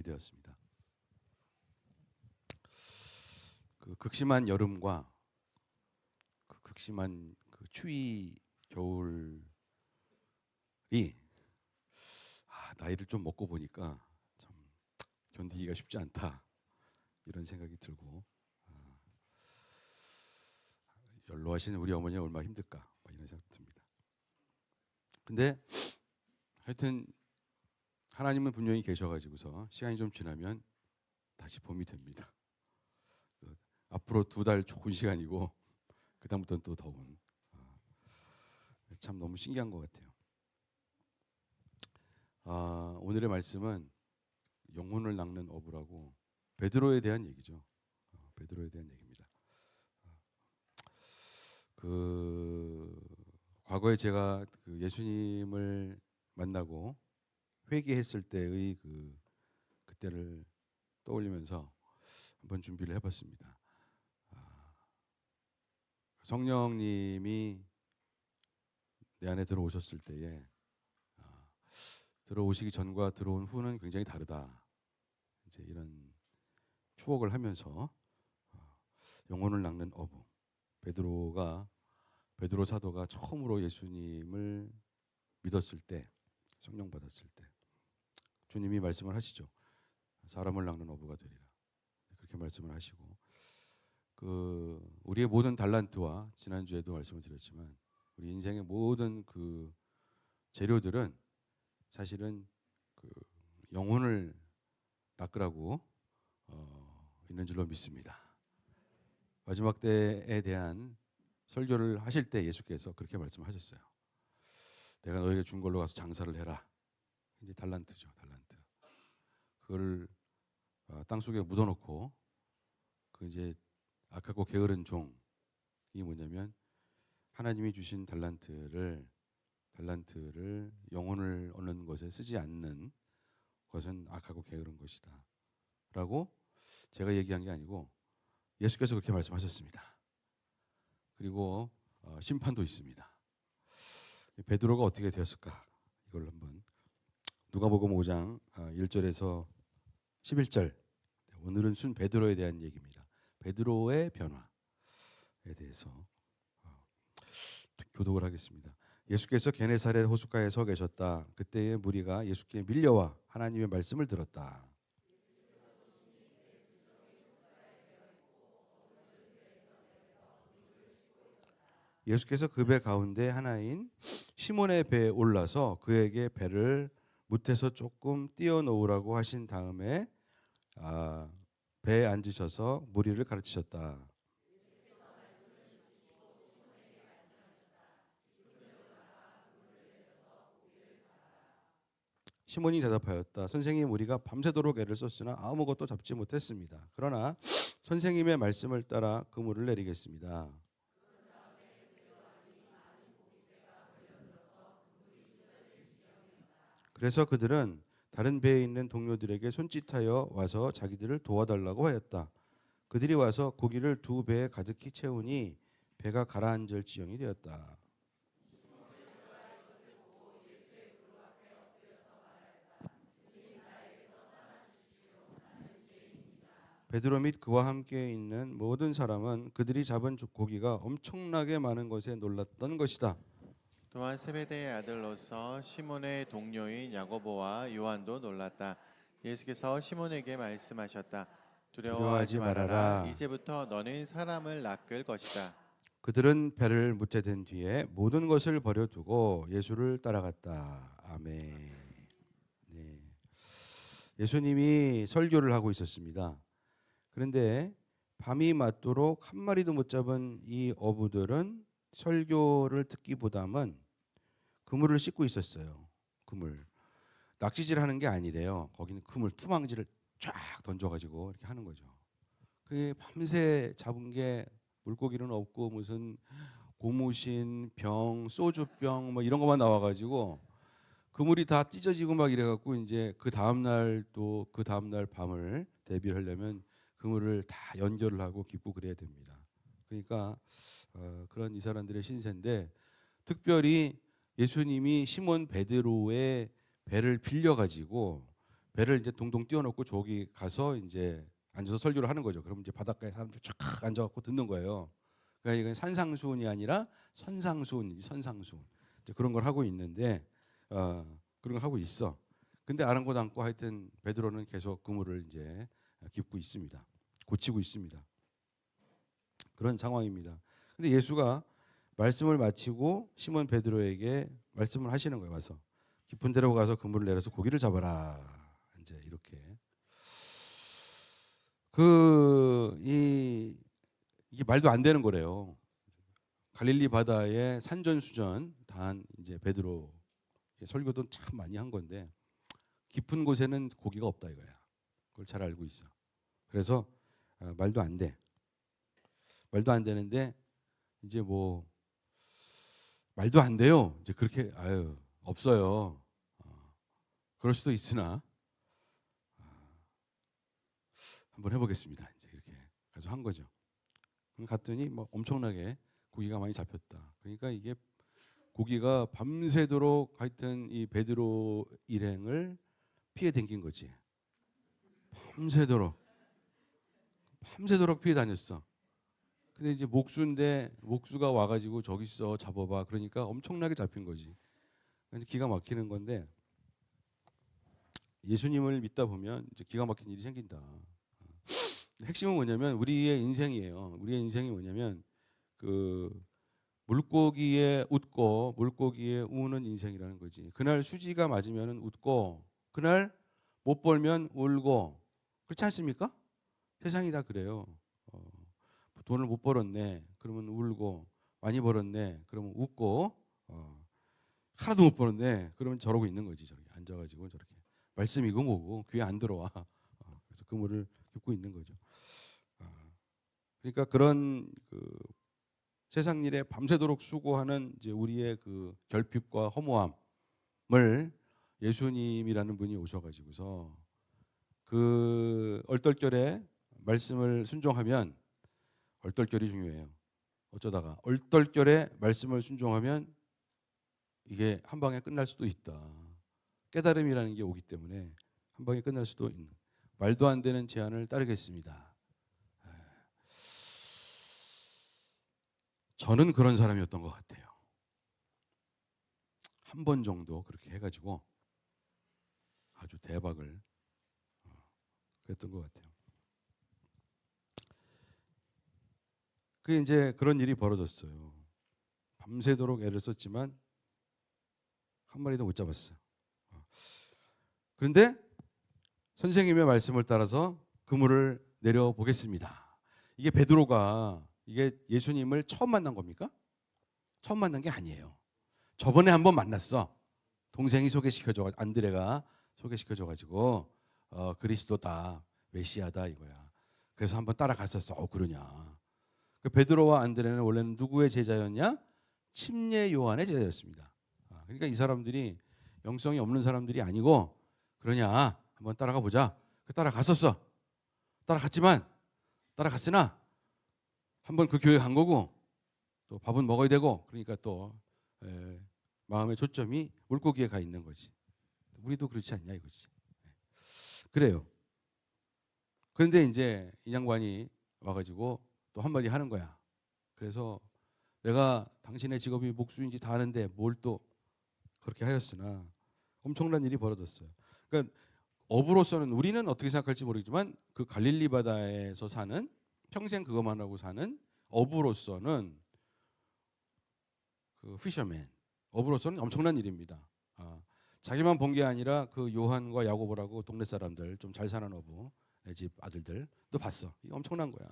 되었습니다. 그 극심한 여름과 그 극심한 그 추위 겨울이 나이를 좀 먹고 보니까 참 견디기가 쉽지 않다 이런 생각이 들고 연로하신 우리 어머니가 얼마나 힘들까 이런 생각이 듭니다. 근데 하여튼 하나님은 분명히 계셔가지고서 시간이 좀 지나면 다시 봄이 됩니다. 앞으로 2달 좋은 시간이고 그 다음부터는 또 더운. 참 너무 신기한 것 같아요. 오늘의 말씀은 영혼을 낚는 어부라고 베드로에 대한 얘기죠. 베드로에 대한 얘기입니다. 과거에 제가 그 예수님을 만나고 회개했을 때의 그때를 떠올리면서 한번 준비를 해봤습니다. 성령님이 내 안에 들어오셨을 때에 들어오시기 전과 들어온 후는 굉장히 다르다. 이제 이런 추억을 하면서 영혼을 낚는 어부 베드로 사도가 처음으로 예수님을 믿었을 때, 성령 받았을 때 주님이 말씀을 하시죠. 사람을 낚는 어부가 되리라. 그렇게 말씀을 하시고 우리의 모든 달란트와 지난주에도 말씀을 드렸지만 우리 인생의 모든 그 재료들은 사실은 그 영혼을 낚으라고 있는 줄로 믿습니다. 마지막 때에 대한 설교를 하실 때 예수께서 그렇게 말씀하셨어요. 내가 너에게 준 걸로 가서 장사를 해라. 이제 달란트죠, 달란트. 그걸 땅속에 묻어놓고 그 이제 악하고 게으른 종이 뭐냐면 하나님이 주신 달란트를 영혼을 얻는 것에 쓰지 않는 것은 악하고 게으른 것이다 라고 제가 얘기한 게 아니고 예수께서 그렇게 말씀하셨습니다. 그리고 심판도 있습니다. 베드로가 어떻게 되었을까? 이걸 한번 누가복음 5장 1절에서 11절. 오늘은 순 베드로에 대한 얘기입니다. 베드로의 변화에 대해서 교독을 하겠습니다. 예수께서 게네사렛 호숫가에 서 계셨다. 그때의 무리가 예수께 밀려와 하나님의 말씀을 들었다. 예수께서 그 배 가운데 하나인 시몬의 배에 올라서 그에게 배를 무태서 조금 띄워놓으라고 하신 다음에 배에 앉으셔서 무리를 가르치셨다. 시몬이 대답하였다. 선생님, 우리가 밤새도록 애를 썼으나 아무것도 잡지 못했습니다. 그러나 선생님의 말씀을 따라 그물을 내리겠습니다. 그래서 그들은 다른 배에 있는 동료들에게 손짓하여 와서 자기들을 도와달라고 하였다. 그들이 와서 고기를 2배에 가득히 채우니 배가 가라앉을 지경이 되었다. 베드로 및 그와 함께 있는 모든 사람은 그들이 잡은 고기가 엄청나게 많은 것에 놀랐던 것이다. 또한 세베대의 아들로서 시몬의 동료인 야고보와 요한도 놀랐다. 예수께서 시몬에게 말씀하셨다. 두려워하지 말아라. 이제부터 너는 사람을 낚을 것이다. 그들은 배를 무태된 뒤에 모든 것을 버려두고 예수를 따라갔다. 아멘. 네. 예수님이 설교를 하고 있었습니다. 그런데 밤이 맞도록 한 마리도 못 잡은 이 어부들은 설교를 듣기보다는 그물을 씻고 있었어요. 그물. 낚시질하는 게 아니래요. 거기는 그물 투망지를 쫙 던져가지고 이렇게 하는 거죠. 그게 밤새 잡은 게 물고기는 없고 무슨 고무신, 병, 소주병 뭐 이런 것만 나와가지고 그물이 다 찢어지고 막 이래갖고 이제 그 다음날 밤을 대비를 하려면 그물을 다 연결을 하고 깁고 그래야 됩니다. 그러니까 그런 이 사람들의 신세인데 특별히 예수님이 시몬 베드로의 배를 빌려가지고 배를 이제 동동 띄워놓고 저기 가서 이제 앉아서 설교를 하는 거죠. 그럼 이제 바닷가에 사람들 쫙 앉아갖고 듣는 거예요. 그러니까 이건 산상수훈이 아니라 선상수훈, 선상수훈 이제 그런 걸 하고 있는데 그런 걸 하고 있어. 근데 아랑곳 않고 하여튼 베드로는 계속 그물을 이제 깁고 있습니다. 고치고 있습니다. 그런 상황입니다. 근데 예수가 말씀을 마치고 시몬 베드로에게 말씀을 하시는 거예요. 와서 깊은 데로 가서 그물을 내려서 고기를 잡아라. 이제 이렇게 이게 말도 안 되는 거래요. 갈릴리 바다에 산전수전 단 이제 베드로 설교도 참 많이 한 건데 깊은 곳에는 고기가 없다 이거야. 그걸 잘 알고 있어. 그래서 말도 안 돼. 말도 안 되는데 이제 뭐 말도 안 돼요. 이제 그렇게 없어요. 그럴 수도 있으나 한번 해보겠습니다. 이제 이렇게 가서 한 거죠. 갔더니 뭐 엄청나게 고기가 많이 잡혔다. 그러니까 이게 고기가 밤새도록 하여튼 이 베드로 일행을 피해 댕긴 거지. 밤새도록 피해 다녔어. 근데 이제 목수가 와가지고 저기 있어 잡아봐. 그러니까 엄청나게 잡힌 거지. 기가 막히는 건데 예수님을 믿다 보면 이제 기가 막힌 일이 생긴다. 핵심은 뭐냐면 우리의 인생이에요. 우리의 인생이 뭐냐면 그 물고기에 웃고 물고기에 우는 인생이라는 거지. 그날 수지가 맞으면 웃고 그날 못 벌면 울고 그렇지 않습니까? 세상이 다 그래요. 돈을 못 벌었네. 그러면 울고 많이 벌었네. 그러면 웃고 하나도 못 벌었네. 그러면 저러고 있는 거지. 저렇게 앉아가지고 저렇게 말씀이고 뭐고 귀에 안 들어와. 그래서 그물을 깁고 있는 거죠. 그러니까 그런 세상 일에 밤새도록 수고하는 이제 우리의 그 결핍과 허무함을 예수님이라는 분이 오셔가지고서 그 얼떨결에 말씀을 순종하면 얼떨결이 중요해요. 어쩌다가 얼떨결에 말씀을 순종하면 이게 한 방에 끝날 수도 있다. 깨달음이라는 게 오기 때문에 한 방에 끝날 수도 있는. 말도 안 되는 제안을 따르겠습니다. 저는 그런 사람이었던 것 같아요. 한 번 정도 그렇게 해가지고 아주 대박을 그랬던 것 같아요. 그 이제 그런 일이 벌어졌어요. 밤새도록 애를 썼지만 한 마리도 못 잡았어. 그런데 선생님의 말씀을 따라서 그물을 내려 보겠습니다. 이게 베드로가 이게 예수님을 처음 만난 겁니까? 처음 만난 게 아니에요. 저번에 한번 만났어. 동생이 소개시켜줘, 안드레가 소개시켜줘가지고 그리스도다, 메시아다 이거야. 그래서 한번 따라갔었어. 그러냐. 그 베드로와 안드레는 원래는 누구의 제자였냐? 침례 요한의 제자였습니다. 그러니까 이 사람들이 영성이 없는 사람들이 아니고 그러냐 한번 따라가 보자. 따라갔었어. 따라갔으나 한번 그 교회 간 거고 또 밥은 먹어야 되고 그러니까 또 마음의 초점이 물고기에 가 있는 거지. 우리도 그렇지 않냐 이거지. 그래요. 그런데 이제 이 양반이 와가지고 또 한마디 하는 거야. 그래서 내가 당신의 직업이 목수인지 다 아는데 뭘 또 그렇게 하였으나 엄청난 일이 벌어졌어요. 그러니까 어부로서는 우리는 어떻게 생각할지 모르겠지만 그 갈릴리 바다에서 사는 평생 그것만 하고 사는 어부로서는 그 피셔맨 어부로서는 엄청난 일입니다. 자기만 본 게 아니라 그 요한과 야고보라고 동네 사람들 좀 잘 사는 어부 집 아들들도 봤어. 이거 엄청난 거야.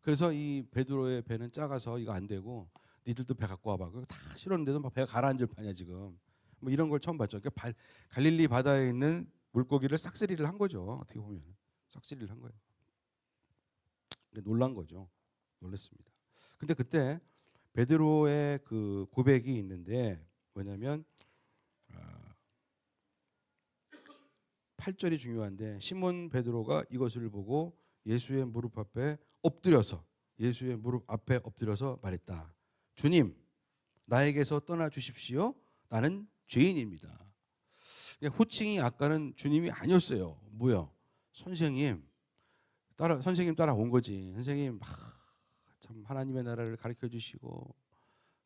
그래서 이 베드로의 배는 작아서 이거 안 되고 니들도 배 갖고 와봐. 그거 다 실었는데도 막 배가 가라앉을 판이야 지금. 뭐 이런 걸 처음 봤죠. 그러니까 갈릴리 바다에 있는 물고기를 싹쓸이를 한 거죠. 어떻게 보면 싹쓸이를 한 거예요. 놀란 거죠. 놀랐습니다. 근데 그때 베드로의 그 고백이 있는데 뭐냐면 8절이 중요한데 시몬 베드로가 이것을 보고 예수의 무릎 앞에 엎드려서 말했다. 주님, 나에게서 떠나 주십시오. 나는 죄인입니다. 호칭이 아까는 주님이 아니었어요. 뭐야? 선생님 따라온 거지. 선생님 참 하나님의 나라를 가르쳐 주시고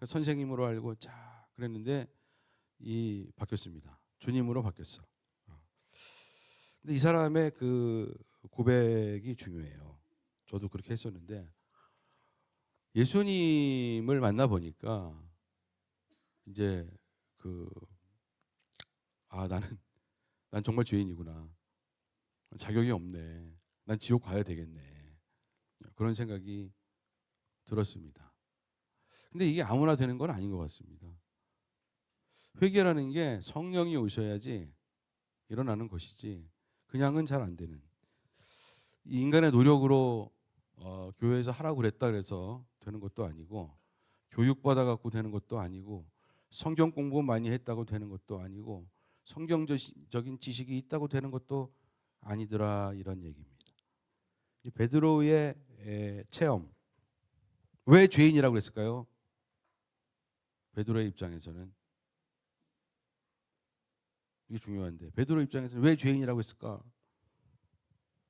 선생님으로 알고 자 그랬는데 이 바뀌었습니다. 주님으로 바뀌었어. 근데 이 사람의 그 고백이 중요해요. 저도 그렇게 했었는데 예수님을 만나 보니까 이제 난 정말 죄인이구나. 자격이 없네. 난 지옥 가야 되겠네. 그런 생각이 들었습니다. 근데 이게 아무나 되는 건 아닌 것 같습니다. 회개라는 게 성령이 오셔야지 일어나는 것이지 그냥은 잘 안 되는. 이 인간의 노력으로 교회에서 하라고 그랬다 그래서 되는 것도 아니고 교육받아 갖고 되는 것도 아니고 성경 공부 많이 했다고 되는 것도 아니고 성경적인 지식이 있다고 되는 것도 아니더라 이런 얘기입니다. 이 베드로의 체험 왜 죄인이라고 그랬을까요? 베드로의 입장에서는 이게 중요한데 베드로 입장에서는 왜 죄인이라고 했을까?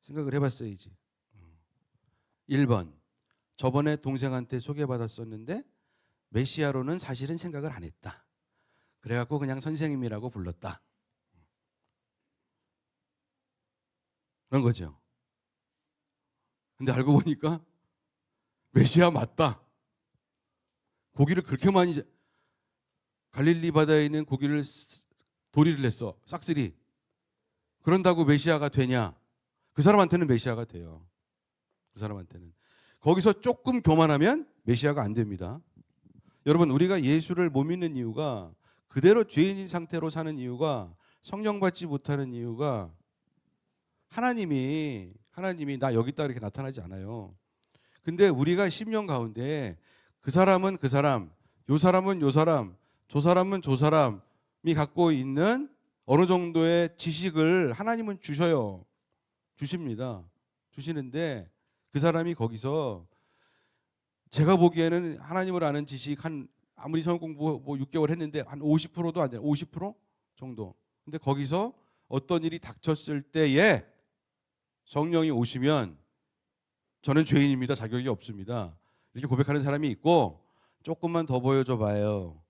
생각을 해봤어야지. 1번 저번에 동생한테 소개받았었는데 메시아로는 사실은 생각을 안 했다. 그래갖고 그냥 선생님이라고 불렀다. 그런 거죠. 근데 알고 보니까 메시아 맞다. 고기를 그렇게 많이 갈릴리 바다에 있는 고기를 도리를 냈어. 싹쓸이. 그런다고 메시아가 되냐? 그 사람한테는 메시아가 돼요. 그 사람한테는. 거기서 조금 교만하면 메시아가 안 됩니다. 여러분 우리가 예수를 못 믿는 이유가 그대로 죄인인 상태로 사는 이유가 성령 받지 못하는 이유가 하나님이 나 여기 있다 이렇게 나타나지 않아요. 근데 우리가 10년 가운데 그 사람은 그 사람, 요 사람은 요 사람, 저 사람은 저 사람이 갖고 있는 어느 정도의 지식을 하나님은 주십니다. 주시는데 그 사람이 거기서 제가 보기에는 하나님을 아는 지식 아무리 성경 공부 6개월 했는데 한 50%도 안 돼요. 50% 정도. 근데 거기서 어떤 일이 닥쳤을 때에 성령이 오시면 저는 죄인입니다. 자격이 없습니다. 이렇게 고백하는 사람이 있고 조금만 더 보여줘 봐요.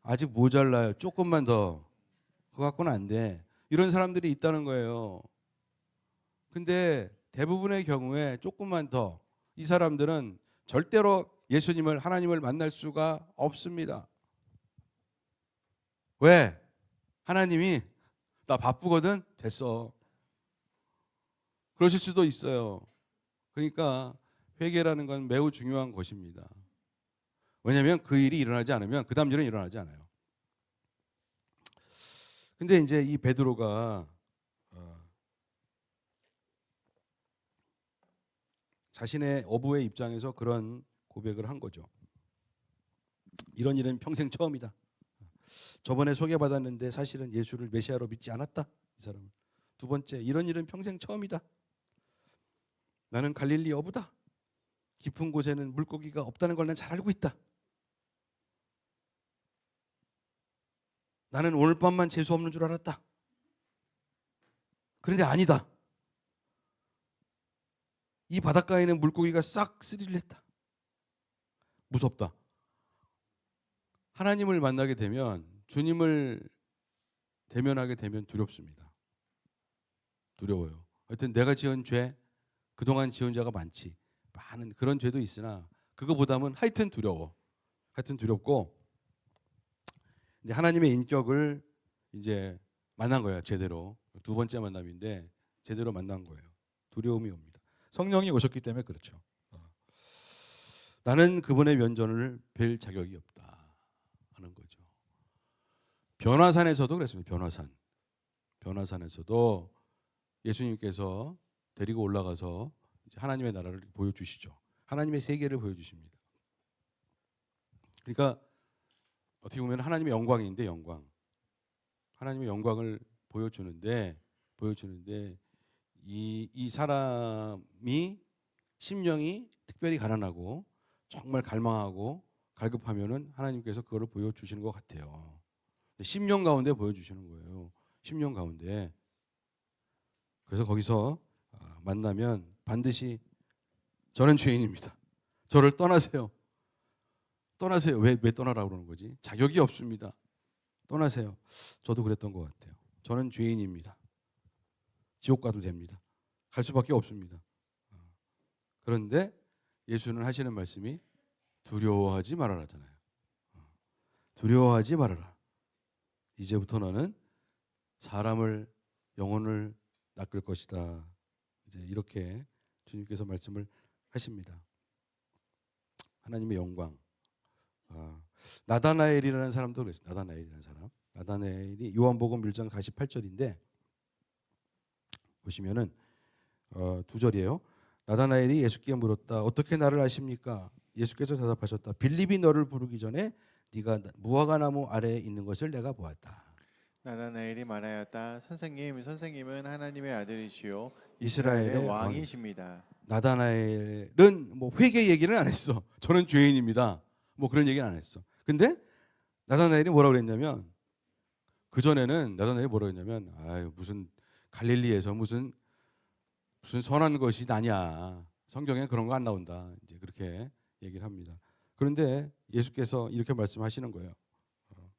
아직 모자라요. 조금만 더. 그거 갖고는 안 돼. 이런 사람들이 있다는 거예요. 근데 대부분의 경우에 조금만 더 이 사람들은 절대로 예수님을 하나님을 만날 수가 없습니다. 왜? 하나님이 나 바쁘거든? 됐어. 그러실 수도 있어요. 그러니까 회개라는 건 매우 중요한 것입니다. 왜냐하면 그 일이 일어나지 않으면 그 다음 일은 일어나지 않아요. 근데 이제 이 베드로가 자신의 어부의 입장에서 그런 고백을 한 거죠. 이런 일은 평생 처음이다. 저번에 소개받았는데 사실은 예수를 메시아로 믿지 않았다. 이 사람은. 두 번째, 이런 일은 평생 처음이다. 나는 갈릴리 어부다. 깊은 곳에는 물고기가 없다는 걸 난 잘 알고 있다. 나는 오늘 밤만 재수 없는 줄 알았다. 그런데 아니다. 이 바닷가에 있는 물고기가 싹 스릴을 했다. 무섭다. 하나님을 만나게 되면 주님을 대면하게 되면 두렵습니다. 두려워요. 하여튼 내가 지은 죄 그동안 지은 죄가 많지. 많은 그런 죄도 있으나 그거보다는 하여튼 두려워. 하여튼 두렵고 이제 하나님의 인격을 이제 만난 거예요. 제대로. 두 번째 만남인데 제대로 만난 거예요. 두려움이 옵니다. 성령이 오셨기 때문에 그렇죠. 나는 그분의 면전을 뵐 자격이 없다 하는 거죠. 변화산에서도 그랬습니다. 변화산에서도 예수님께서 데리고 올라가서 이제 하나님의 나라를 보여주시죠. 하나님의 세계를 보여주십니다. 그러니까 어떻게 보면 하나님의 영광인데 하나님의 영광을 보여주는데 이 사람이 심령이 특별히 가난하고 정말 갈망하고 갈급하면은 하나님께서 그거를 보여주시는 것 같아요. 심령 가운데 보여주시는 거예요. 10년 가운데. 그래서 거기서 만나면 반드시 저는 죄인입니다. 저를 떠나세요. 떠나세요. 왜 떠나라고 그러는 거지? 자격이 없습니다. 떠나세요. 저도 그랬던 것 같아요. 저는 죄인입니다. 지옥 가도 됩니다. 갈 수밖에 없습니다. 그런데 예수는 하시는 말씀이 두려워하지 말아라잖아요. 두려워하지 말아라. 이제부터 너는 사람을 영혼을 낚을 것이다. 이제 이렇게 주님께서 말씀을 하십니다. 하나님의 영광. 나다나엘이라는 사람도 그랬어요. 나다나엘이라는 사람. 나다나엘이 요한복음 1장 48절인데 보시면은 2절이에요. 나다나엘이 예수께 물었다. 어떻게 나를 아십니까? 예수께서 대답하셨다. 빌립이 너를 부르기 전에 네가 무화과 나무 아래에 있는 것을 내가 보았다. 나다나엘이 말하였다. 선생님은 하나님의 아들이시요 이스라엘의 왕이십니다. 나다나엘은 뭐 회개 얘기는 안 했어. 저는 죄인입니다. 뭐 그런 얘기는 안 했어. 근데 나다나엘이 뭐라고 그랬냐면 그 전에는 나다나엘이 뭐라고 했냐면 아유 무슨 갈릴리에서 무슨 선한 것이 나냐. 성경에 그런 거 안 나온다. 이제 그렇게 얘기를 합니다. 그런데 예수께서 이렇게 말씀하시는 거예요.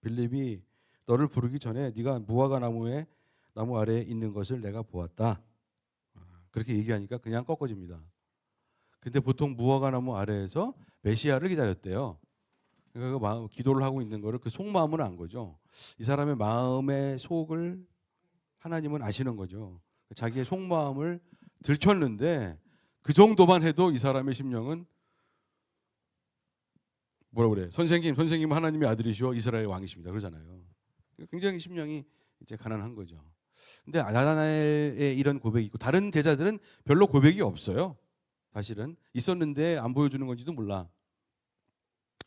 빌립이 너를 부르기 전에 네가 무화과 나무 아래에 있는 것을 내가 보았다. 그렇게 얘기하니까 그냥 꺾어집니다. 근데 보통 무화과 나무 아래에서 메시아를 기다렸대요. 그러니까 기도를 하고 있는 거를 그 속마음은 안 거죠. 이 사람의 마음의 속을 하나님은 아시는 거죠. 자기의 속마음을 들켰는데 그 정도만 해도 이 사람의 심령은 뭐라 그래? 선생님 하나님의 아들이시오 이스라엘 왕이십니다. 그러잖아요. 굉장히 심령이 이제 가난한 거죠. 근데 나다나엘의 이런 고백이 있고 다른 제자들은 별로 고백이 없어요. 사실은 있었는데 안 보여주는 건지도 몰라.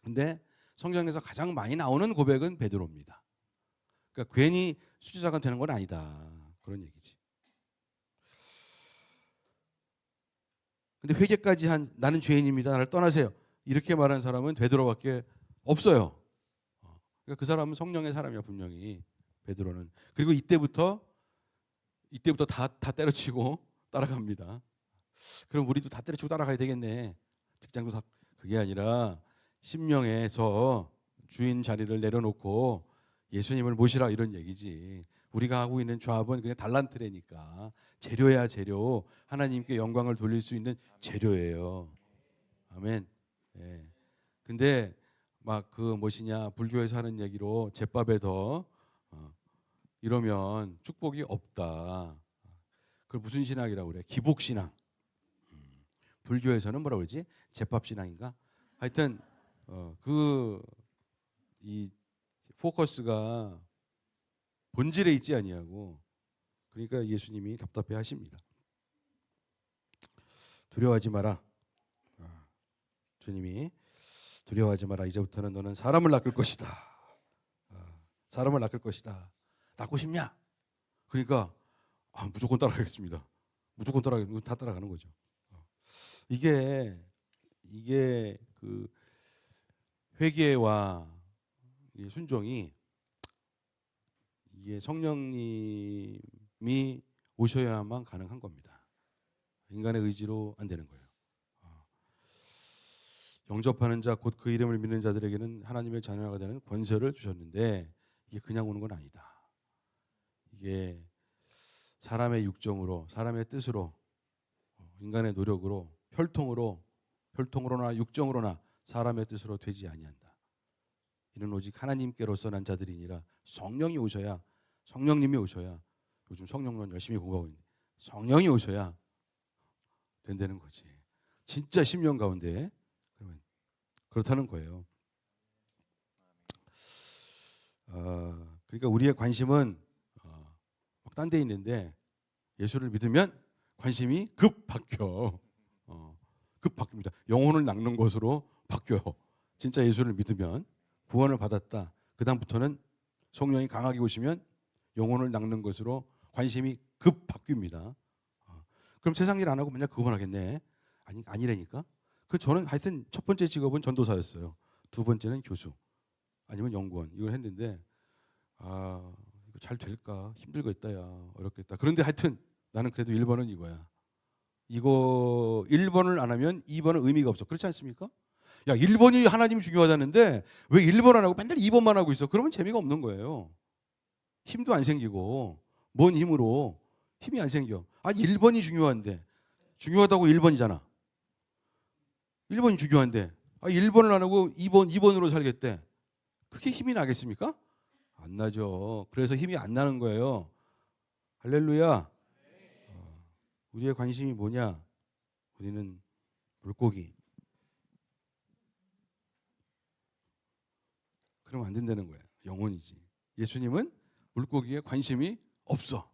근데 성경에서 가장 많이 나오는 고백은 베드로입니다. 그러니까 괜히 수지자가 되는 건 아니다. 그런 얘기지. 근데 회개까지 한 나는 죄인입니다. 나를 떠나세요. 이렇게 말한 사람은 베드로밖에 없어요. 그러니까 그 사람은 성령의 사람이야 분명히 베드로는. 그리고 이때부터 다 때려치고 따라갑니다. 그럼 우리도 다 때려치고 따라가야 되겠네. 직장도 다 그게 아니라 심령에서 주인 자리를 내려놓고 예수님을 모시라 이런 얘기지. 우리가 하고 있는 조합은 그냥 달란트래니까 재료야 재료. 하나님께 영광을 돌릴 수 있는 재료예요. 아멘. 예. 근데 막 그 무엇이냐 불교에서 하는 얘기로 제밥에 더 이러면 축복이 없다. 그걸 무슨 신앙이라고 그래? 기복 신앙. 불교에서는 뭐라고 그러지? 제밥 신앙인가? 하여튼 이 포커스가 본질에 있지 아니하고 그러니까 예수님이 답답해 하십니다. 두려워하지 마라. 주님이 두려워하지 마라. 이제부터는 너는 사람을 낚을 것이다. 사람을 낚을 것이다. 낚고 싶냐? 그러니까 무조건 따라가겠습니다. 무조건 다 따라가는 거죠. 이게 그 회개와 순종이 이게 성령님이 오셔야만 가능한 겁니다. 인간의 의지로 안 되는 거예요. 영접하는 자 곧 그 이름을 믿는 자들에게는 하나님의 자녀가 되는 권세를 주셨는데 이게 그냥 오는 건 아니다. 이게 사람의 육정으로 사람의 뜻으로 인간의 노력으로 혈통으로나 육정으로나 사람의 뜻으로 되지 아니한다. 이는 오직 하나님께로서 난 자들이니라. 성령님이 오셔야 요즘 성령론 열심히 공부하고 있는데 성령이 오셔야 된다는 거지. 진짜 10년 가운데 그러면 그렇다는 거예요. 그러니까 우리의 관심은 딴 데 있는데 예수를 믿으면 관심이 급 바뀌어. 급 바뀝니다. 영혼을 낚는 것으로 바뀌어요. 진짜 예수를 믿으면 구원을 받았다. 그 다음부터는 성령이 강하게 오시면 영혼을 낚는 것으로 관심이 급 바뀝니다. 그럼 세상 일 안 하고 맨날 그거만 하겠네. 아니라니까. 저는 하여튼 첫 번째 직업은 전도사였어요. 두 번째는 교수 아니면 연구원 이걸 했는데 이거 잘 될까? 힘들겠다, 야. 어렵겠다. 그런데 하여튼 나는 그래도 1번은 이거야. 이거 1번을 안 하면 2번은 의미가 없어. 그렇지 않습니까? 야, 1번이 하나님이 중요하다는데 왜 1번 안 하고 맨날 2번만 하고 있어? 그러면 재미가 없는 거예요. 힘도 안 생기고 뭔 힘으로 힘이 안 생겨. 아니 1번이 중요한데 중요하다고 1번이잖아. 1번이 중요한데 1번을 안 하고 2번으로 살겠대. 그게 힘이 나겠습니까? 안 나죠. 그래서 힘이 안 나는 거예요. 할렐루야. 우리의 관심이 뭐냐? 우리는 물고기. 그러면 안 된다는 거예요. 영혼이지. 예수님은 물고기에 관심이 없어.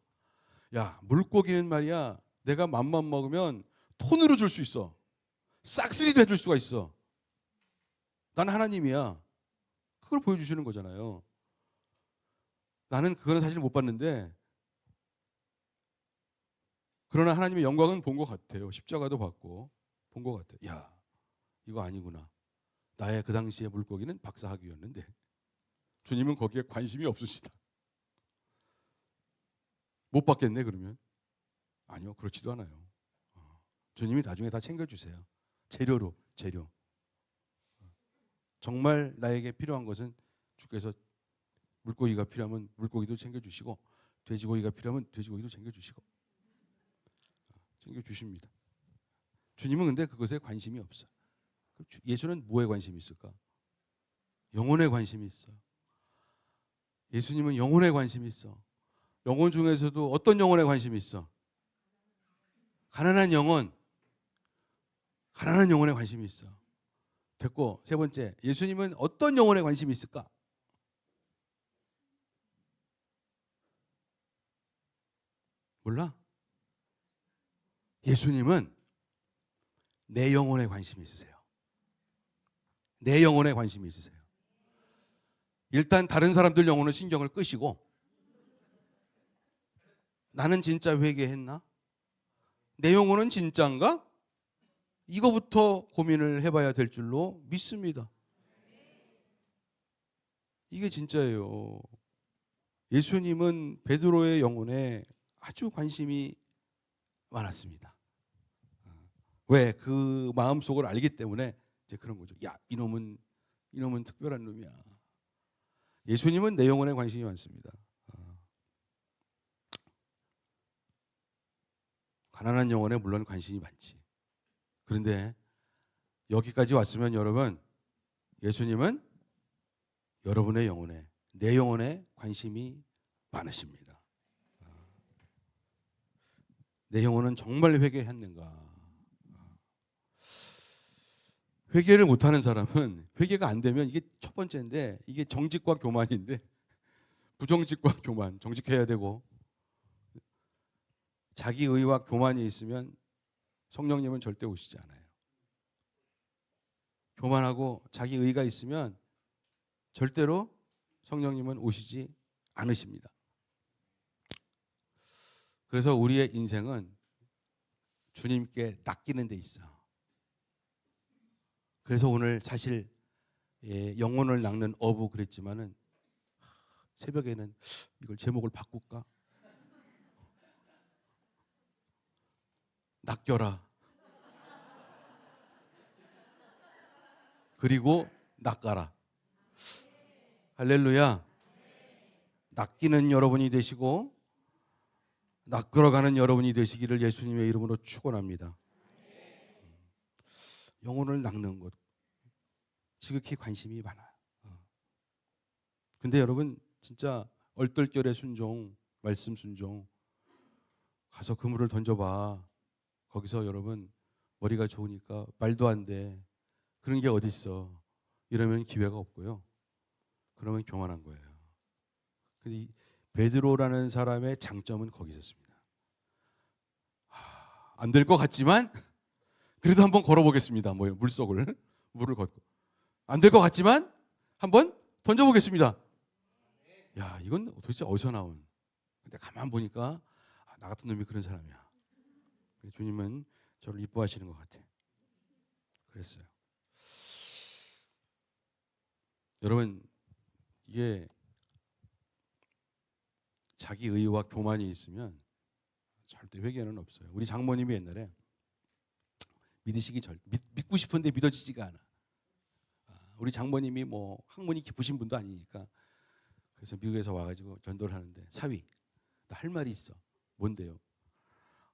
야, 물고기는 말이야. 내가 맘만 먹으면 톤으로 줄 수 있어. 싹쓸이도 해줄 수가 있어. 난 하나님이야. 그걸 보여주시는 거잖아요. 나는 그거는 사실 못 봤는데 그러나 하나님의 영광은 본 것 같아요. 십자가도 받고 본 것 같아요. 야, 이거 아니구나. 나의 그 당시의 물고기는 박사학위였는데 주님은 거기에 관심이 없으시다. 못 받겠네 그러면? 아니요, 그렇지도 않아요. 주님이 나중에 다 챙겨주세요. 재료. 정말 나에게 필요한 것은 주께서 물고기가 필요하면 물고기도 챙겨주시고 돼지고기가 필요하면 돼지고기도 챙겨주시고 챙겨주십니다. 주님은 근데 그것에 관심이 없어. 예수는 뭐에 관심이 있을까? 영혼에 관심이 있어. 예수님은 영혼에 관심이 있어. 영혼 중에서도 어떤 영혼에 관심이 있어? 가난한 영혼에 관심이 있어. 됐고, 세 번째, 예수님은 어떤 영혼에 관심이 있을까? 몰라? 예수님은 내 영혼에 관심이 있으세요. 내 영혼에 관심이 있으세요. 일단 다른 사람들 영혼은 신경을 끄시고 나는 진짜 회개했나? 내 영혼은 진짜인가? 이거부터 고민을 해봐야 될 줄로 믿습니다. 이게 진짜예요. 예수님은 베드로의 영혼에 아주 관심이 많았습니다. 왜? 그 마음속을 알기 때문에 이제 그런 거죠. 야, 이놈은 특별한 놈이야. 예수님은 내 영혼에 관심이 많습니다. 가난한 영혼에 물론 관심이 많지. 그런데 여기까지 왔으면 여러분, 예수님은 여러분의 영혼에, 내 영혼에 관심이 많으십니다. 내 영혼은 정말 회개했는가? 회개를 못하는 사람은 회개가 안 되면 이게 첫 번째인데 이게 정직과 교만인데 부정직과 교만, 정직해야 되고 자기 의와 교만이 있으면 성령님은 절대 오시지 않아요. 교만하고 자기 의가 있으면 절대로 성령님은 오시지 않으십니다. 그래서 우리의 인생은 주님께 낚이는 데 있어. 그래서 오늘 사실 영혼을 낚는 어부 그랬지만은 새벽에는 이걸 제목을 바꿀까? 낚여라. 그리고 낚아라. 할렐루야. 낚이는 여러분이 되시고 낚으러가는 여러분이 되시기를 예수님의 이름으로 축원합니다. 영혼을 낚는 것 지극히 관심이 많아요. 근데 여러분 진짜 얼떨결에 순종, 말씀 순종 가서 그물을 던져봐. 거기서 여러분 머리가 좋으니까 말도 안 돼. 그런 게 어디 있어? 이러면 기회가 없고요. 그러면 교만한 거예요. 근데 이 베드로라는 사람의 장점은 거기 있었습니다. 안 될 것 같지만 그래도 한번 걸어보겠습니다. 물을 걷고 안 될 것 같지만 한번 던져보겠습니다. 야, 이건 도대체 어디서 나온? 근데 가만 보니까 나 같은 놈이 그런 사람이야. 주님은 저를 이뻐하시는 것 같아. 그랬어요. 여러분 이게 자기 의와 교만이 있으면 절대 회개는 없어요. 우리 장모님이 옛날에 믿고 싶은데 믿어지지가 않아. 우리 장모님이 뭐 학문이 깊으신 분도 아니니까. 그래서 미국에서 와가지고 전도를 하는데, 사위, 나 할 말이 있어. 뭔데요?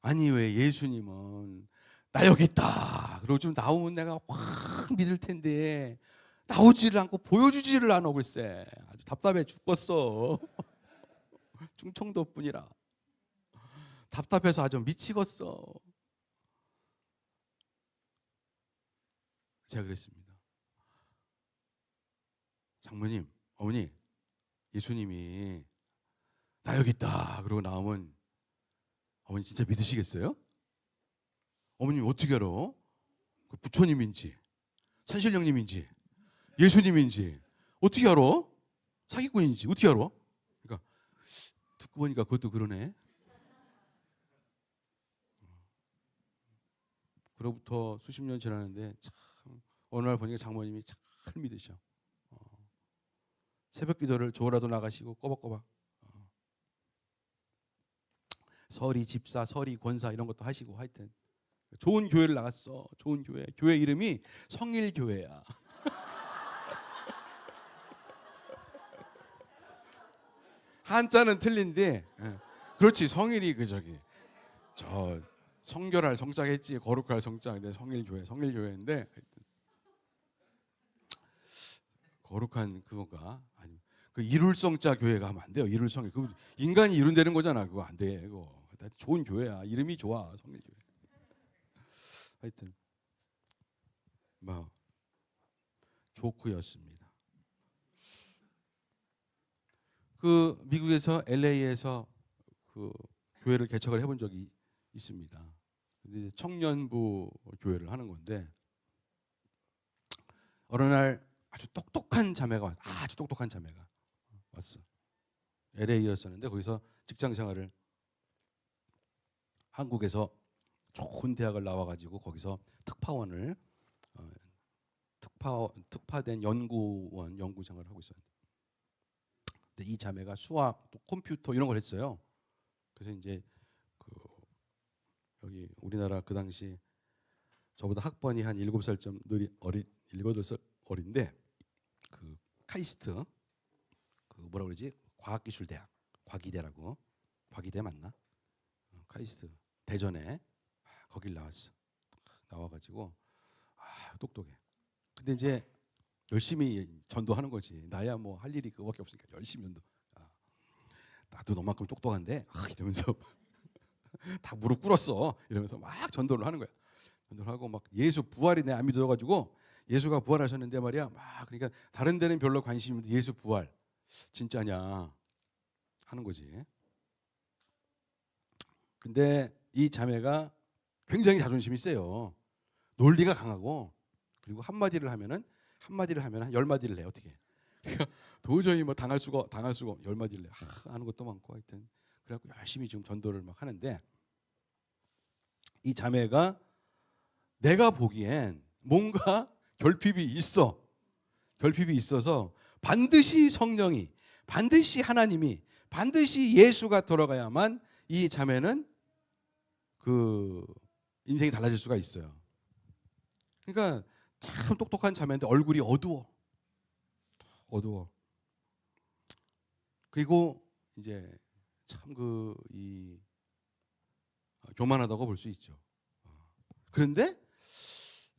아니 왜 예수님은 나 여기 있다 그러고 좀 나오면 내가 확 믿을 텐데 나오지를 않고 보여주지를 않아. 글쎄 아주 답답해 죽겠어. 충청도 분이라 답답해서 아주 미치겠어. 제가 그랬습니다. 장모님, 어머니, 예수님이 나 여기 있다 그러고 나오면 어머니 진짜 믿으시겠어요? 어머님 어떻게 알아? 그 부처님인지 산신령님인지 예수님인지 어떻게 알아? 사기꾼인지 어떻게 알아? 그러니까 듣고 보니까 그것도 그러네. 그로부터 수십 년 지났는데 참 어느 날 보니까 장모님이 잘 믿으셔. 새벽 기도를 조라도 나가시고 꼬박꼬박 서리 집사, 서리 권사 이런 것도 하시고 하여튼 좋은 교회를 나갔어. 좋은 교회. 교회 이름이 성일교회야. 한자는 틀린데, 그렇지 성일이 그 저기 저 성결할 성자겠지, 거룩할 성자. 근데 성일교회인데 거룩한 그건가? 아니 그 이룰성자 교회가 하면 안 돼요. 이룰성이 그 인간이 이룬다는 거잖아. 그거 안 돼. 그거 좋은 교회야. 이름이 좋아. 성일교회. 하여튼 뭐 좋고였습니다. 그 미국에서 LA에서 그 교회를 개척을 해본 적이 있습니다. 근데 청년부 교회를 하는 건데 어느 날 아주 똑똑한 자매가 왔어. LA였었는데 거기서 직장 생활을 한국에서 좋은 대학을 나와가지고 거기서 특파원을 특파된 연구 생활을 하고 있었는데, 근데 이 자매가 수학, 또 컴퓨터 이런 걸 했어요. 그래서 이제 그 여기 우리나라 그 당시 저보다 학번이 한 7살 좀 어린 7살 어린데 그 카이스트 그 뭐라 그러지? 과학기술대학 과기대라고. 과기대 맞나? 카이스트 대전에 거길 나와가지고 똑똑해. 근데 이제 열심히 전도하는 거지. 나야 뭐 할 일이 그거밖에 없으니까 열심히 전도. 나도 너만큼 똑똑한데 이러면서 다 무릎 꿇었어. 이러면서 막 전도를 하는 거야. 전도를 하고 막 예수 부활이 내 안 믿어가지고 예수가 부활하셨는데 말이야. 막 그러니까 다른 데는 별로 관심이 없는데 예수 부활 진짜냐 하는 거지. 근데 이 자매가 굉장히 자존심이 세요. 논리가 강하고, 그리고 한마디를 하면 한 10마디를 해. 어떻게? 그러니까 도저히 뭐 당할 수가 10마디를 해. 하는 것도 많고 하여튼 그래갖고 열심히 지금 전도를 막 하는데, 이 자매가 내가 보기엔 뭔가 결핍이 있어서 반드시 성령이, 반드시 하나님이, 반드시 예수가 들어가야만 이 자매는 그 인생이 달라질 수가 있어요. 그러니까 참 똑똑한 자매인데 얼굴이 어두워. 그리고 이제 참 이 교만하다고 볼 수 있죠. 그런데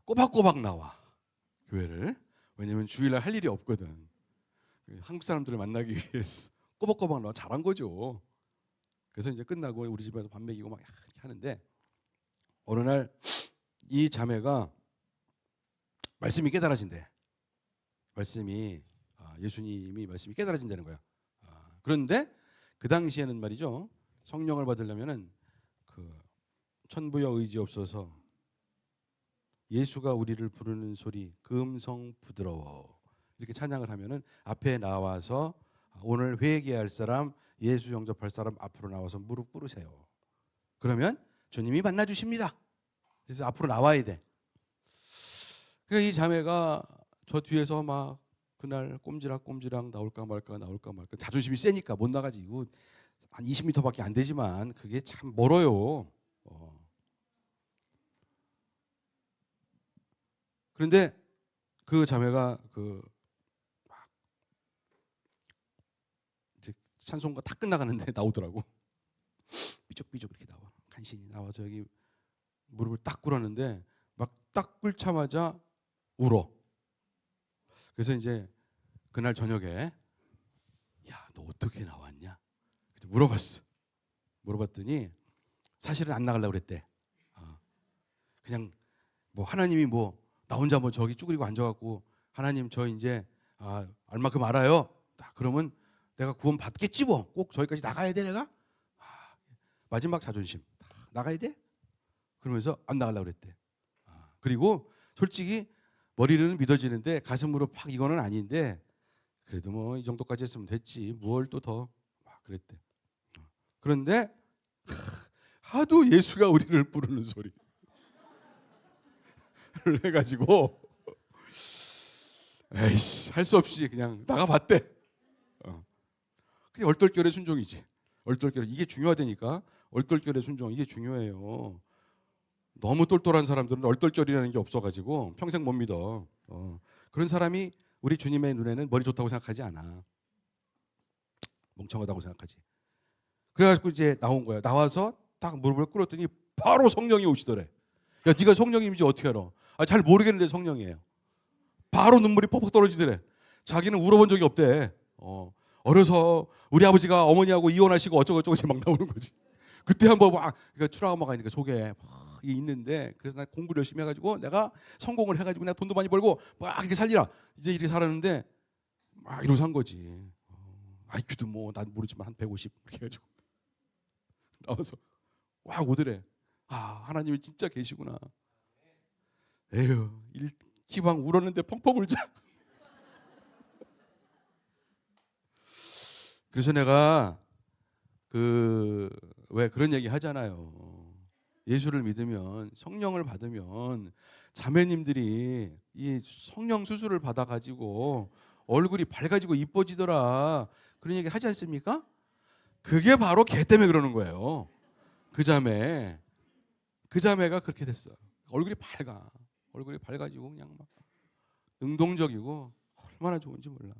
꼬박꼬박 나와 교회를. 왜냐면 주일날 할 일이 없거든. 한국 사람들을 만나기 위해서 꼬박꼬박 나와. 잘한 거죠. 그래서 이제 끝나고 우리 집에서 밥 먹이고 막 이렇게 하는데, 어느 날 이 자매가 말씀이 깨달아진대. 예수님이 말씀이 깨달아진다는 거야. 그런데 그 당시에는 말이죠, 성령을 받으려면은 그 천부여 의지없어서 예수가 우리를 부르는 소리 그 음성 부드러워 이렇게 찬양을 하면은 앞에 나와서 오늘 회개할 사람, 예수 영접할 사람 앞으로 나와서 무릎 꿇으세요. 그러면 주님이 만나 주십니다. 그래서 앞으로 나와야 돼. 그러니까 이 자매가 저 뒤에서 막 그날 꼼지락 나올까 말까 자존심이 세니까 못 나가지. 이거 한 20m밖에 안 되지만 그게 참 멀어요. 그런데 그 자매가 막 이제 찬송가 다 끝나가는데 나오더라고. 삐죽삐죽 이렇게 나와. 간신히 나와서 여기 무릎을 딱 꿇었는데 막 딱 꿇자마자 울어. 그래서 이제 그날 저녁에 야, 너 어떻게 나왔냐? 물어봤어. 물어봤더니 사실은 안 나가려고 그랬대. 그냥 뭐 하나님이 뭐 나 혼자 뭐 저기 쭈그리고 앉아갖고 하나님 저 이제 알만큼 알아요. 그러면 내가 구원 받겠지 뭐. 꼭 저기까지 나가야 돼 내가? 마지막 자존심. 나가야 돼? 그러면서 안 나가려고 그랬대. 그리고 솔직히 머리는 믿어지는데 가슴으로 팍 이거는 아닌데 그래도 뭐 이 정도까지 했으면 됐지. 뭘 또 더 그랬대. 그런데 하도 예수가 우리를 부르는 소리를 해가지고 에이씨 할 수 없이 그냥 나가봤대. 그게 얼떨결에 순종이지. 얼떨결에 이게 중요하다니까. 얼떨결에 순종 이게 중요해요. 너무 똘똘한 사람들은 얼떨결이라는 게 없어가지고 평생 못 믿어. 그런 사람이 우리 주님의 눈에는 머리 좋다고 생각하지 않아. 멍청하다고 생각하지. 그래가지고 이제 나온 거야. 나와서 딱 무릎을 꿇었더니 바로 성령이 오시더래. 야, 네가 성령인지 어떻게 알아? 잘 모르겠는데 성령이에요. 바로 눈물이 퍽퍽 떨어지더래. 자기는 울어본 적이 없대. 어려서 우리 아버지가 어머니하고 이혼하시고 어쩌고저쩌고 이제 막 나오는 거지. 그때 한번 막 그러니까 트라우마가 있으니까 속에 막 있는데 그래서 나 공부를 열심히 해가지고 내가 성공을 해가지고 내가 돈도 많이 벌고 막 이렇게 살리라. 이제 이렇게 살았는데 막 이러고 산 거지. IQ도 뭐 난 모르지만 한 150 이렇게 해가지고 나와서 와 오더래. 하나님이 진짜 계시구나. 에휴 기방 울었는데 펑펑 울자. 그래서 내가 왜 그런 얘기 하잖아요. 예수를 믿으면 성령을 받으면 자매님들이 이 성령 수술을 받아가지고 얼굴이 밝아지고 이뻐지더라. 그런 얘기 하지 않습니까? 그게 바로 걔 때문에 그러는 거예요. 그 자매가 그렇게 됐어. 얼굴이 밝아. 얼굴이 밝아지고 그냥 막 능동적이고 얼마나 좋은지 몰라.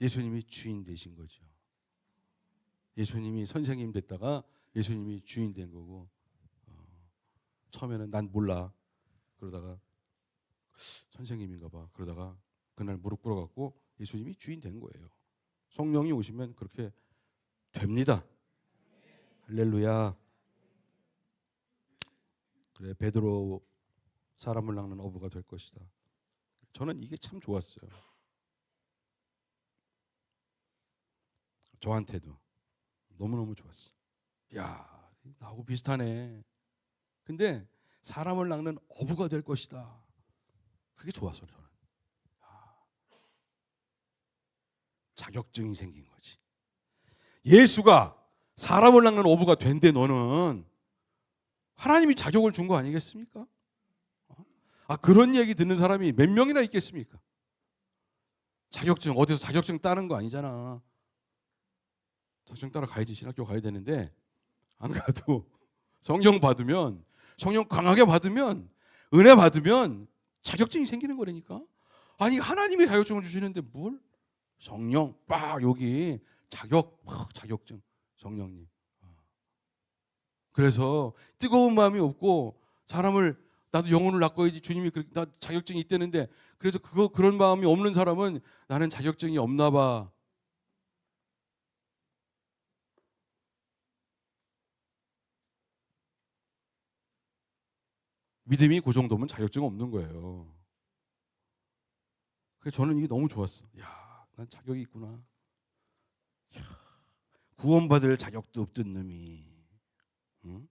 예수님이 주인 되신 거죠. 예수님이 선생님 됐다가 예수님이 주인 된 거고 처음에는 난 몰라 그러다가 선생님인가 봐 그러다가 그날 무릎 꿇어갖고 예수님이 주인 된 거예요. 성령이 오시면 그렇게 됩니다. 할렐루야. 그래 베드로 사람을 낚는 어부가 될 것이다. 저는 이게 참 좋았어요. 저한테도 너무너무 좋았어. 야, 나하고 비슷하네. 근데 사람을 낚는 어부가 될 것이다. 그게 좋았어 저는. 자격증이 생긴 거지. 예수가 사람을 낚는 어부가 된데 너는 하나님이 자격을 준 거 아니겠습니까? 그런 얘기 듣는 사람이 몇 명이나 있겠습니까? 자격증 어디서 자격증 따는 거 아니잖아. 자격증 따러 가야지 신학교 가야 되는데 안 가도 성령 받으면 성령 강하게 받으면 은혜 받으면 자격증이 생기는 거라니까. 아니 하나님이 자격증을 주시는데 뭘 성령 빡 여기 자격증 성령님. 그래서 뜨거운 마음이 없고 사람을 나도 영혼을 낚아야지 주님이 나 자격증이 있다는데 그래서 그런 마음이 없는 사람은 나는 자격증이 없나 봐. 믿음이 그 정도면 자격증 없는 거예요. 그래서 저는 이게 너무 좋았어. 야, 난 자격이 있구나. 야, 구원받을 자격도 없던 놈이 응?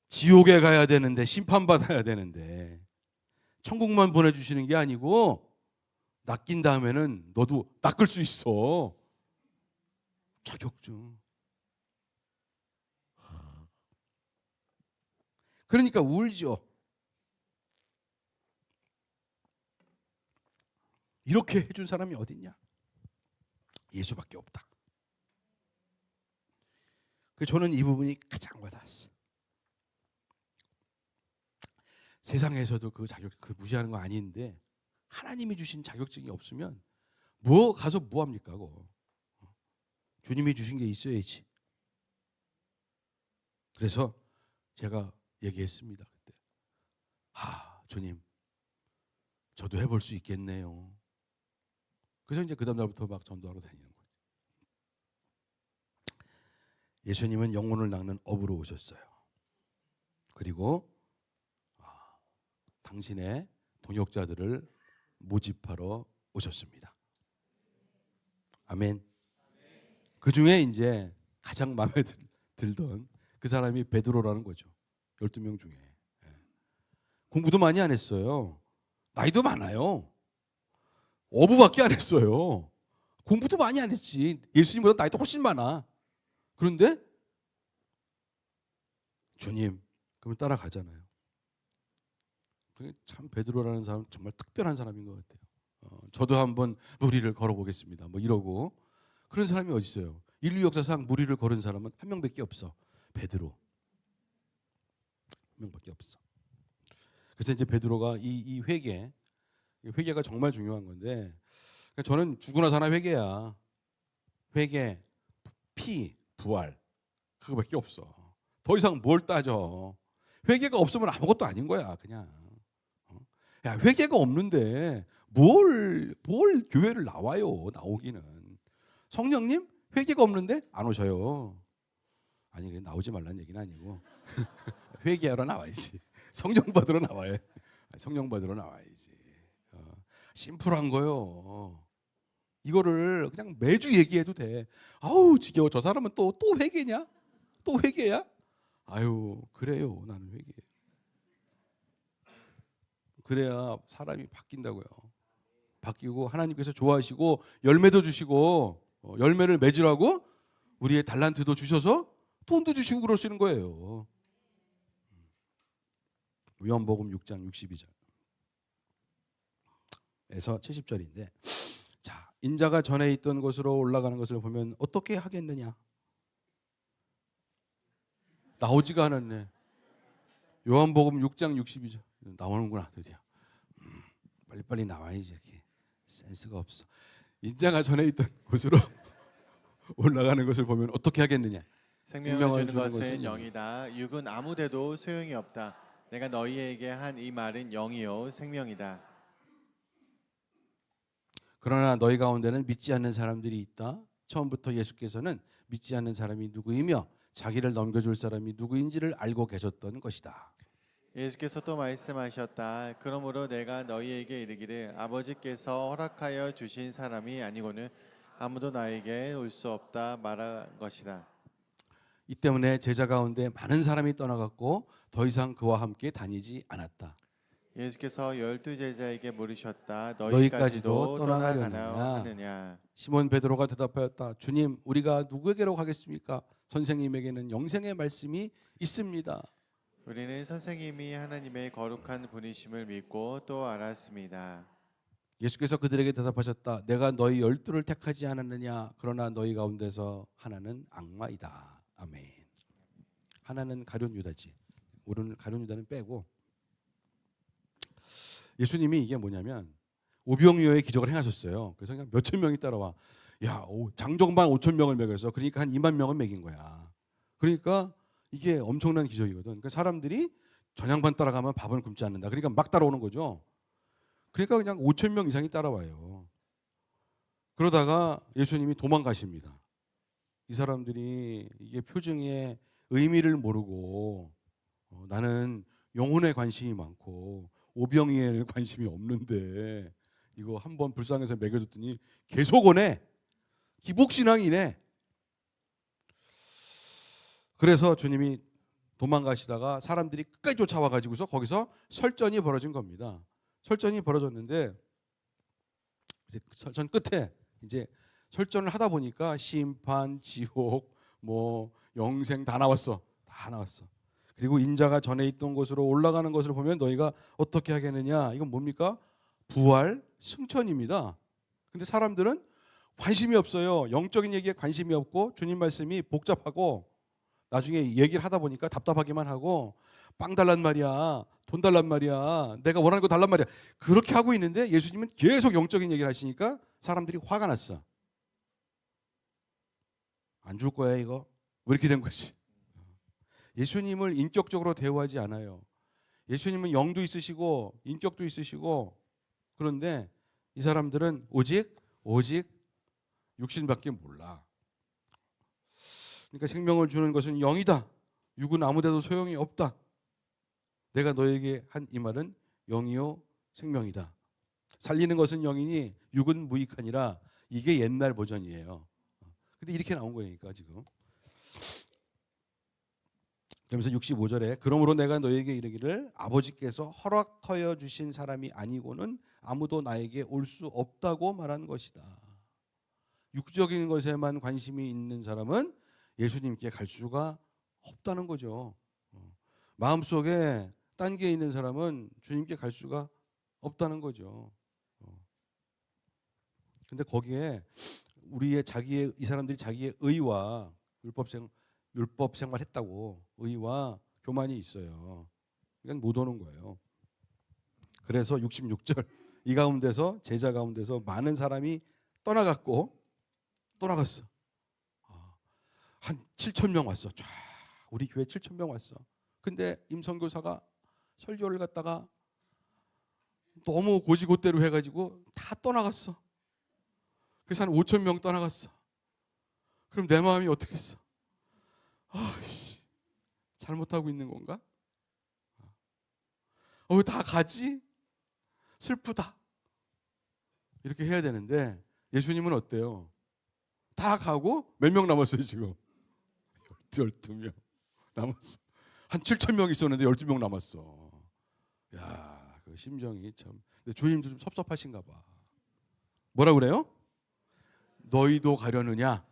지옥에 가야 되는데 심판받아야 되는데 천국만 보내주시는 게 아니고 낚인 다음에는 너도 낚을 수 있어. 자격증. 그러니까 울죠. 이렇게 해준 사람이 어딨냐? 예수밖에 없다. 저는 이 부분이 가장 와닿았어요. 세상에서도 그 무시하는 거 아닌데 하나님이 주신 자격증이 없으면 가서 뭐 합니까? 그거. 주님이 주신 게 있어야지. 그래서 제가 얘기했습니다. 그때. 주님, 저도 해볼 수 있겠네요. 그래서 이제 그 다음 날부터 막 전도하러 다니는 거예요. 예수님은 영혼을 낚는 업으로 오셨어요. 그리고 당신의 동역자들을 모집하러 오셨습니다. 아멘. 그 중에 이제 가장 마음에 들던 그 사람이 베드로라는 거죠. 12명 중에. 공부도 많이 안 했어요. 나이도 많아요. 어부밖에 안 했어요. 공부도 많이 안 했지. 예수님보다 나이도 훨씬 많아. 그런데 주님, 그러면 따라가잖아요. 참 베드로라는 사람 정말 특별한 사람인 것 같아요. 저도 한번 무리를 걸어보겠습니다. 뭐 이러고 그런 사람이 어디 있어요? 인류 역사상 무리를 걸은 사람은 한 명밖에 없어. 베드로. 한 명밖에 없어. 그래서 이제 베드로가 이 회개가 정말 중요한 건데 저는 죽으나 사나 회개야. 회개, 피, 부활 그거밖에 없어. 더 이상 뭘 따져. 회개가 없으면 아무것도 아닌 거야. 그냥. 야, 회개가 없는데 뭘 교회를 나와요. 나오기는. 성령님 회개가 없는데 안 오셔요. 아니 나오지 말라는 얘기는 아니고 회개하러 나와야지. 성령 받으러 나와야. 성령 받으러 나와야지. 심플한 거요. 이거를 그냥 매주 얘기해도 돼. 아우 지겨워. 저 사람은 또 회개냐? 또 회개야? 아유 그래요. 나는 회개. 그래야 사람이 바뀐다고요. 바뀌고 하나님께서 좋아하시고 열매도 주시고 열매를 맺으라고 우리의 달란트도 주셔서 돈도 주시고 그러시는 거예요. 요한복음 6장 62절에서 70절인데 자, 인자가 전에 있던 곳으로 올라가는 것을 보면 어떻게 하겠느냐? 나오지가 않았네. 요한복음 6장 62절 나오는구나 드디어. 빨리빨리 나와야지. 이렇게 센스가 없어. 인자가 전에 있던 곳으로 올라가는 것을 보면 어떻게 하겠느냐? 생명을 주는 것은 영이다. 육은 아무데도 소용이 없다. 내가 너희에게 한 이 말은 영이요 생명이다. 그러나 너희 가운데는 믿지 않는 사람들이 있다. 처음부터 예수께서는 믿지 않는 사람이 누구이며 자기를 넘겨줄 사람이 누구인지를 알고 계셨던 것이다. 예수께서 또 말씀하셨다. 그러므로 내가 너희에게 이르기를 아버지께서 허락하여 주신 사람이 아니고는 아무도 나에게 올 수 없다 말한 것이다. 이 때문에 제자 가운데 많은 사람이 떠나갔고 더 이상 그와 함께 다니지 않았다. 예수께서 12 제자에게 물으셨다. 너희까지도 너희까지도 떠나가려느냐? 떠나가느냐? 시몬 베드로가 대답하였다. 주님, 우리가 누구에게로 가겠습니까? 선생님에게는 영생의 말씀이 있습니다. 우리는 선생님이 하나님의 거룩한 분이심을 믿고 또 알았습니다. 예수께서 그들에게 대답하셨다. 내가 너희 12를 택하지 않았느냐? 그러나 너희 가운데서 하나는 악마이다. 아멘. 하나는 가룟 유다지. 오늘 가룟 유다는 빼고 예수님이 이게 뭐냐면 오병이어의 기적을 행하셨어요. 그래서 그냥 몇천 명이 따라와. 야, 장정반 5천 명을 먹여서 그러니까 한 2만 명은 먹인 거야. 그러니까 이게 엄청난 기적이거든. 그러니까 사람들이 전향반 따라가면 밥은 굶지 않는다. 그러니까 막 따라오는 거죠. 그러니까 그냥 5천 명 이상이 따라와요. 그러다가 예수님이 도망가십니다. 이 사람들이 이게 표정의 의미를 모르고 나는 영혼에 관심이 많고 오병이에 관심이 없는데 이거 한번 불쌍해서 먹여줬더니 계속 오네. 기복신앙이네. 그래서 주님이 도망가시다가 사람들이 끝까지 쫓아와가지고서 거기서 설전이 벌어진 겁니다. 설전이 벌어졌는데 이제 설전 끝에 이제 설전을 하다 보니까 심판, 지옥, 뭐 영생 다 나왔어. 다 나왔어. 그리고 인자가 전에 있던 곳으로 올라가는 것을 보면 너희가 어떻게 하겠느냐? 이건 뭡니까? 부활, 승천입니다. 근데 사람들은 관심이 없어요. 영적인 얘기에 관심이 없고 주님 말씀이 복잡하고 나중에 얘기를 하다 보니까 답답하기만 하고 빵 달란 말이야, 돈 달란 말이야, 내가 원하는 거 달란 말이야. 그렇게 하고 있는데 예수님은 계속 영적인 얘기를 하시니까 사람들이 화가 났어. 안 줄 거야 이거? 왜 이렇게 된 거지? 예수님을 인격적으로 대우하지 않아요. 예수님은 영도 있으시고 인격도 있으시고, 그런데 이 사람들은 오직 육신밖에 몰라. 그러니까 생명을 주는 것은 영이다. 육은 아무데도 소용이 없다. 내가 너에게 한 이 말은 영이요 생명이다. 살리는 것은 영이니 육은 무익하니라. 이게 옛날 버전이에요. 근데 이렇게 나온 거니까 지금. 그러면서 65절에 그러므로 내가 너에게 이르기를 아버지께서 허락하여 주신 사람이 아니고는 아무도 나에게 올 수 없다고 말한 것이다. 육적인 것에만 관심이 있는 사람은 예수님께 갈 수가 없다는 거죠. 마음속에 딴 게 있는 사람은 주님께 갈 수가 없다는 거죠. 근데 거기에 우리의 자기의, 이 사람들이 자기의 의와 율법 생활했다고 의와 교만이 있어요. 이건 못 오는 거예요. 그래서 66절 이 가운데서 제자 가운데서 많은 사람이 떠나갔어. 한 7천 명 왔어. 쫙 우리 교회 7천 명 왔어. 근데 임선교사가 설교를 갖다가 너무 고지고대로 해가지고 다 떠나갔어. 그래서 한 5천 명 떠나갔어. 그럼 내 마음이 어떻겠어? 아이씨, 잘못하고 있는 건가? 왜 다 가지? 슬프다. 이렇게 해야 되는데 예수님은 어때요? 다 가고 몇 명 남았어요 지금? 12명 남았어. 한 7천 명 있었는데 12명 남았어. 야, 그 심정이 참. 근데 주님도 좀 섭섭하신가 봐. 뭐라 그래요? 너희도 가려느냐?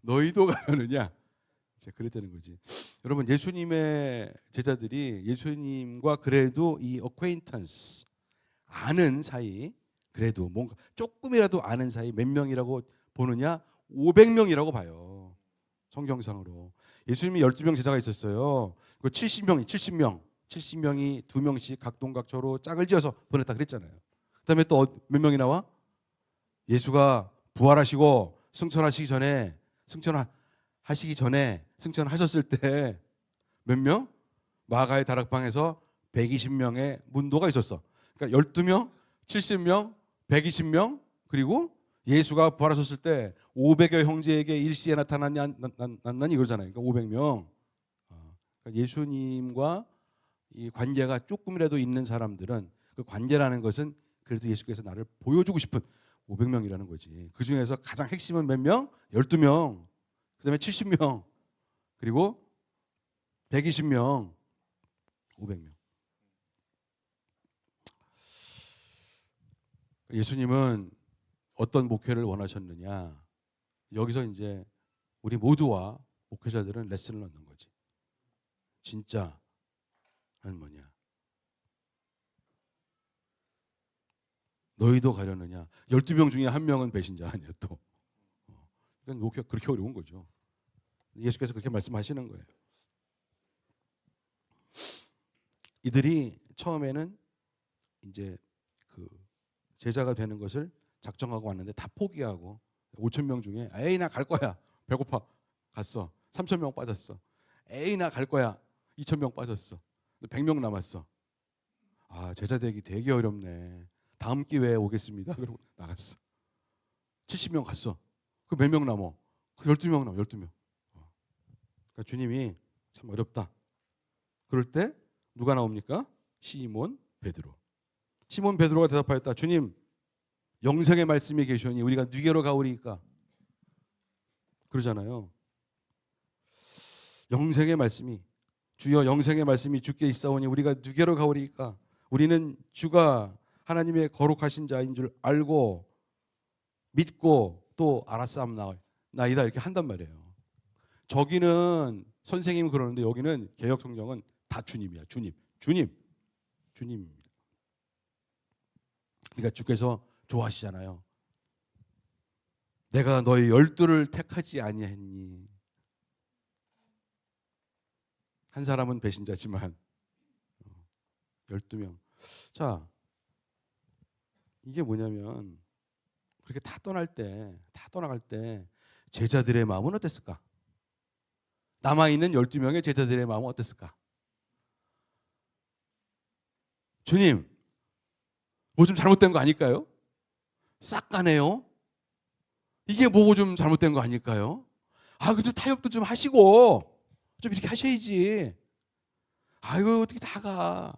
너희도 가려느냐? 이제 그랬다는 거지. 여러분, 예수님의 제자들이 예수님과 그래도 이 acquaintance, 아는 사이, 그래도 뭔가 조금이라도 아는 사이 몇 명이라고 보느냐? 500명이라고 봐요. 성경상으로. 예수님이 12명 제자가 있었어요. 그 70명이 2명씩 각동각처로 짝을 지어서 보냈다 그랬잖아요. 그다음에 또 몇 명이 나와? 예수가 부활하시고 승천하셨을 때 몇 명? 마가의 다락방에서 120명의 문도가 있었어. 그러니까 12명, 70명, 120명, 그리고 예수가 부활하셨을 때 500여 형제에게 일시에 나타났나니 이거잖아요. 그러니까 500명. 그러니까 예수님과 이 관계가 조금이라도 있는 사람들은 그 관계라는 것은 그래도 예수께서 나를 보여주고 싶은 500명이라는 거지. 그 중에서 가장 핵심은 몇 명? 12명. 그다음에 70명. 그리고 120명. 500명. 예수님은 어떤 목회를 원하셨느냐? 여기서 이제 우리 모두와 목회자들은 레슨을 얻는 거지. 진짜는 뭐냐? 너희도 가려느냐? 12명 중에 한 명은 배신자 아니야 또. 그러니까 목회가 그렇게 어려운 거죠. 예수께서 그렇게 말씀하시는 거예요. 이들이 처음에는 이제 그 제자가 되는 것을 작정하고 왔는데 다 포기하고 5천 명 중에 에이 나 갈 거야. 배고파. 갔어. 3천 명 빠졌어. 에이 나 갈 거야. 2천 명 빠졌어. 100명 남았어. 아, 제자 되기 되게 어렵네. 다음 기회에 오겠습니다. 그러고 나갔어. 70명 갔어. 그 몇 명 남어? 12명 남어. 12명. 그러니까 주님이 참 어렵다. 그럴 때 누가 나옵니까? 시몬 베드로. 시몬 베드로가 대답하였다. 주님, 영생의 말씀이 계시오니 우리가 누게로 가오리이까? 그러잖아요. 영생의 말씀이, 주여 영생의 말씀이 주께 있사오니 우리가 누게로 가오리이까? 우리는 주가 하나님의 거룩하신 자인 줄 알고 믿고 또 알았사옵나이다 이렇게 한단 말이에요. 저기는 선생님이 그러는데 여기는 개역 성경은 다 주님이야. 주님입니다. 그러니까 주께서 좋아하시잖아요. 내가 너희 12를 택하지 아니했니? 한 사람은 배신자지만 12명. 자, 이게 뭐냐면 그렇게 다 떠나갈 때 제자들의 마음은 어땠을까? 남아있는 12명의 제자들의 마음은 어땠을까? 주님, 뭐 좀 잘못된 거 아닐까요? 싹 가네요. 이게 뭐고 좀 잘못된 거 아닐까요? 그래도 타협도 좀 하시고 좀 이렇게 하셔야지. 아이고 어떻게 다 가.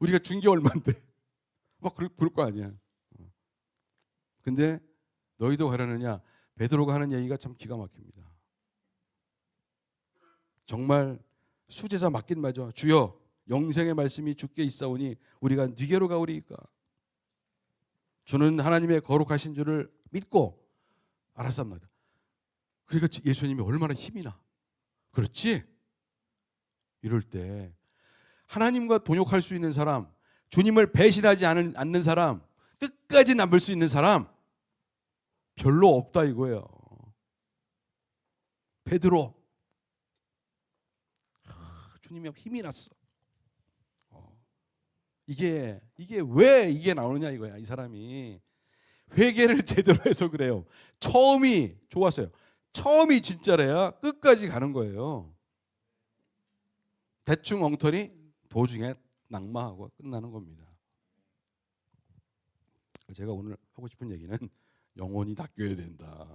우리가 준 게 얼만데. 막 그럴 거 아니야. 근데 너희도 가려느냐? 베드로가 하는 얘기가 참 기가 막힙니다. 정말 수제자 맞긴 맞아. 주여 영생의 말씀이 주께 있사오니 우리가 네게로 가오리이까. 주는 하나님의 거룩하신 줄을 믿고 알았습니다. 그러니까 예수님이 얼마나 힘이 나. 그렇지? 이럴 때 하나님과 동역할 수 있는 사람, 주님을 배신하지 않는 사람, 끝까지 남을 수 있는 사람 별로 없다 이거예요. 베드로 주님이 힘이 났어. 이게 왜 이게 나오느냐 이거야. 이 사람이 회개를 제대로 해서 그래요. 처음이 좋았어요. 처음이 진짜래야 끝까지 가는 거예요. 대충 엉터리 도중에 낙마하고 끝나는 겁니다. 제가 오늘 하고 싶은 얘기는 영혼이 낚여야 된다.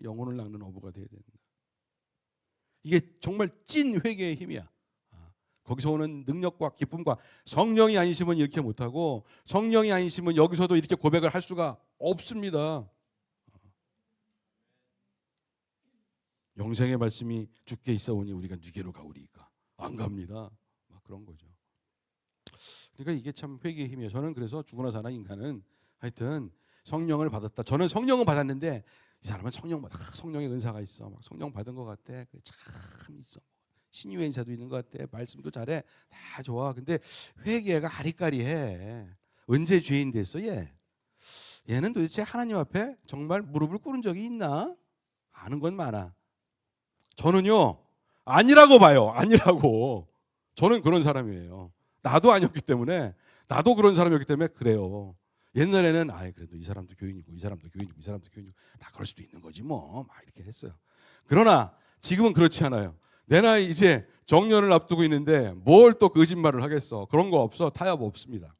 영혼을 낚는 어부가 돼야 된다. 이게 정말 찐 회개의 힘이야. 거기서 오는 능력과 기쁨과 성령이 아니시면 이렇게 못하고 성령이 아니시면 여기서도 이렇게 고백을 할 수가 없습니다. 영생의 말씀이 주께 있사오니 우리가 네게로 가오리이까. 안 갑니다. 막 그런 거죠. 그러니까 이게 참 회개의 힘이에요. 저는 그래서 죽으나 사나 인간은 하여튼 성령을 받았다. 저는 성령은 받았는데 이 사람은 성령의 은사가 있어. 막 성령 받은 것 같아. 참 있어. 신유의 인사도 있는 것 같아. 말씀도 잘해. 다 좋아. 근데 회개가 아리까리해. 언제 죄인 됐어 얘? 얘는 도대체 하나님 앞에 정말 무릎을 꿇은 적이 있나? 아는 건 많아. 저는요 아니라고 봐요. 아니라고. 저는 그런 사람이에요. 나도 아니었기 때문에 나도 그런 사람이었기 때문에 그래요. 옛날에는 그래도 이 사람도 교인이고 이 사람도 교인이고 이 사람도 교인이고 다 그럴 수도 있는 거지 뭐 막 이렇게 했어요. 그러나 지금은 그렇지 않아요. 내 나이 이제 정년을 앞두고 있는데 뭘 또 거짓말을 하겠어. 그런 거 없어. 타협 없습니다.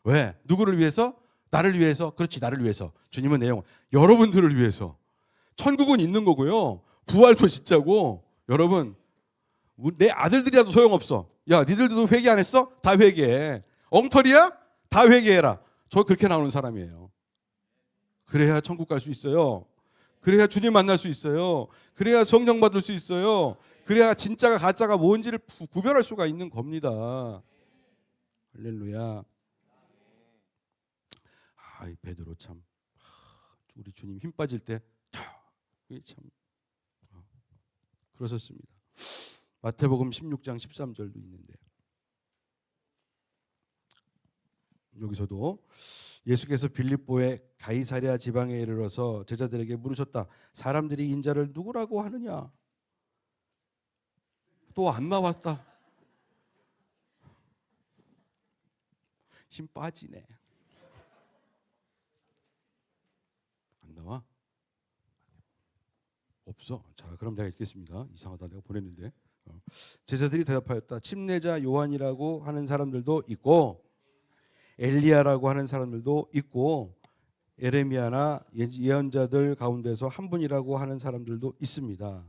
왜? 누구를 위해서? 나를 위해서. 그렇지, 나를 위해서. 주님은 내 영혼. 여러분들을 위해서. 천국은 있는 거고요. 부활도 진짜고. 여러분 내 아들들이라도 소용없어. 야 니들도 회개 안 했어? 다 회개해. 엉터리야? 다 회개해라. 저 그렇게 나오는 사람이에요. 그래야 천국 갈 수 있어요. 그래야 주님 만날 수 있어요. 그래야 성령 받을 수 있어요. 그래야 진짜가 가짜가 뭔지를 구별할 수가 있는 겁니다. 할렐루야. 이 베드로 참 우리 주님 힘 빠질 때 참 그러셨습니다. 마태복음 16장 13절도 있는데 여기서도 예수께서 빌립보의 가이사랴 지방에 이르러서 제자들에게 물으셨다. 사람들이 인자를 누구라고 하느냐? 또 안 나왔다. 힘 빠지네. 안 나와? 없어. 자, 그럼 내가 읽겠습니다. 이상하다. 내가 보냈는데. 제자들이 대답하였다. 침례자 요한이라고 하는 사람들도 있고 엘리야라고 하는 사람들도 있고 에레미야나 예언자들 가운데서 한 분이라고 하는 사람들도 있습니다.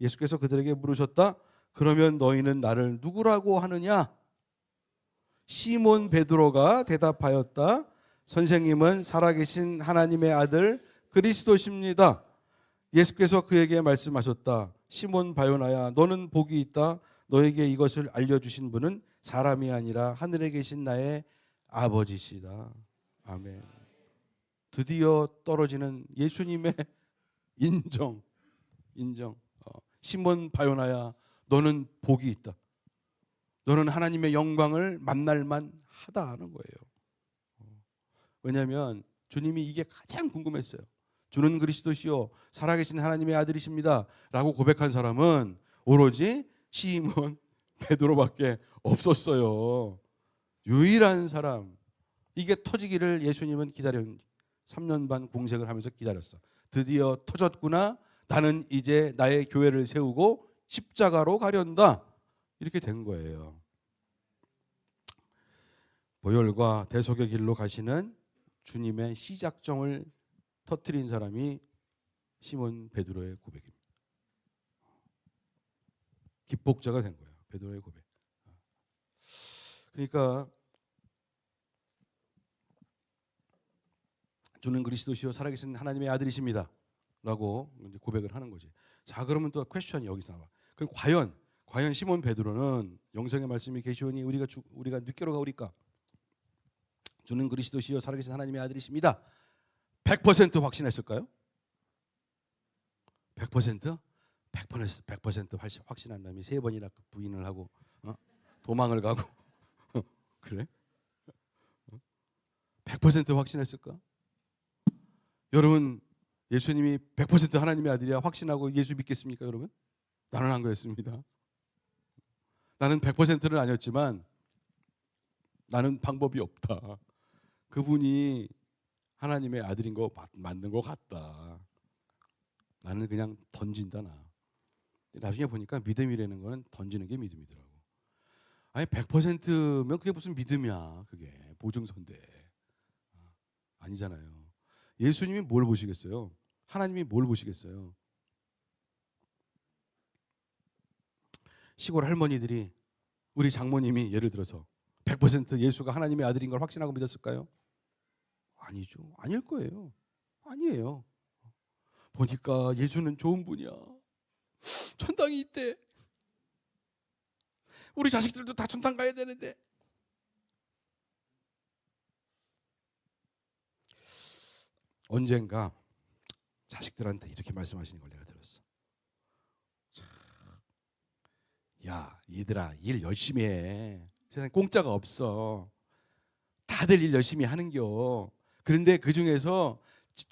예수께서 그들에게 물으셨다. 그러면 너희는 나를 누구라고 하느냐? 시몬 베드로가 대답하였다. 선생님은 살아계신 하나님의 아들 그리스도십니다. 예수께서 그에게 말씀하셨다. 시몬 바요나야 너는 복이 있다. 너에게 이것을 알려주신 분은 사람이 아니라 하늘에 계신 나의 아버지시다. 아멘. 드디어 떨어지는 예수님의 인정. 시몬 바요나야 너는 복이 있다. 너는 하나님의 영광을 만날만 하다 하는 거예요. 왜냐하면 주님이 이게 가장 궁금했어요. 주는 그리스도시요 살아계신 하나님의 아들이십니다 라고 고백한 사람은 오로지 시몬 베드로밖에 없었어요. 유일한 사람. 이게 터지기를 예수님은 3년 반 공생을 하면서 기다렸어. 드디어 터졌구나. 나는 이제 나의 교회를 세우고 십자가로 가련다. 이렇게 된 거예요. 보혈과 대속의 길로 가시는 주님의 시작점을 터뜨린 사람이 시몬 베드로의 고백입니다. 기폭제가 된 거예요. 베드로의 고백. 그러니까 주는 그리스도시요 살아계신 하나님의 아들이십니다. 라고 이제 고백을 하는 거지. 자, 그러면 또 퀘스천이 여기서 나와. 그럼 과연 시몬 베드로는 영성의 말씀이 계시오니 우리가 늦게로 가오리까? 주는 그리스도시요 살아계신 하나님의 아들이십니다. 100% 확신했을까요? 100%? 100% 확신한 놈이 3번이나 부인을 하고 도망을 가고 그래? 100% 확신했을까? 여러분, 예수님이 100% 하나님의 아들이야 확신하고 예수 믿겠습니까, 여러분? 나는 안 그랬습니다. 나는 100%는 아니었지만 나는 방법이 없다. 그분이 하나님의 아들인 거 맞는 것 같다. 나는 그냥 던진다 나. 나중에 보니까 믿음이라는 거는 던지는 게 믿음이더라고. 아니 100%면 그게 무슨 믿음이야. 그게 보증서인데. 아니잖아요. 예수님이 뭘 보시겠어요? 하나님이 뭘 보시겠어요? 시골 할머니들이 우리 장모님이 예를 들어서 100% 예수가 하나님의 아들인 걸 확신하고 믿었을까요? 아니죠. 아닐 거예요. 아니에요. 보니까 예수는 좋은 분이야. 천당이 있대. 우리 자식들도 다 천당 가야 되는데. 언젠가 자식들한테 이렇게 말씀하시는 걸 내가 들었어. 야, 얘들아, 일 열심히 해. 세상에 공짜가 없어. 다들 일 열심히 하는겨. 그런데 그 중에서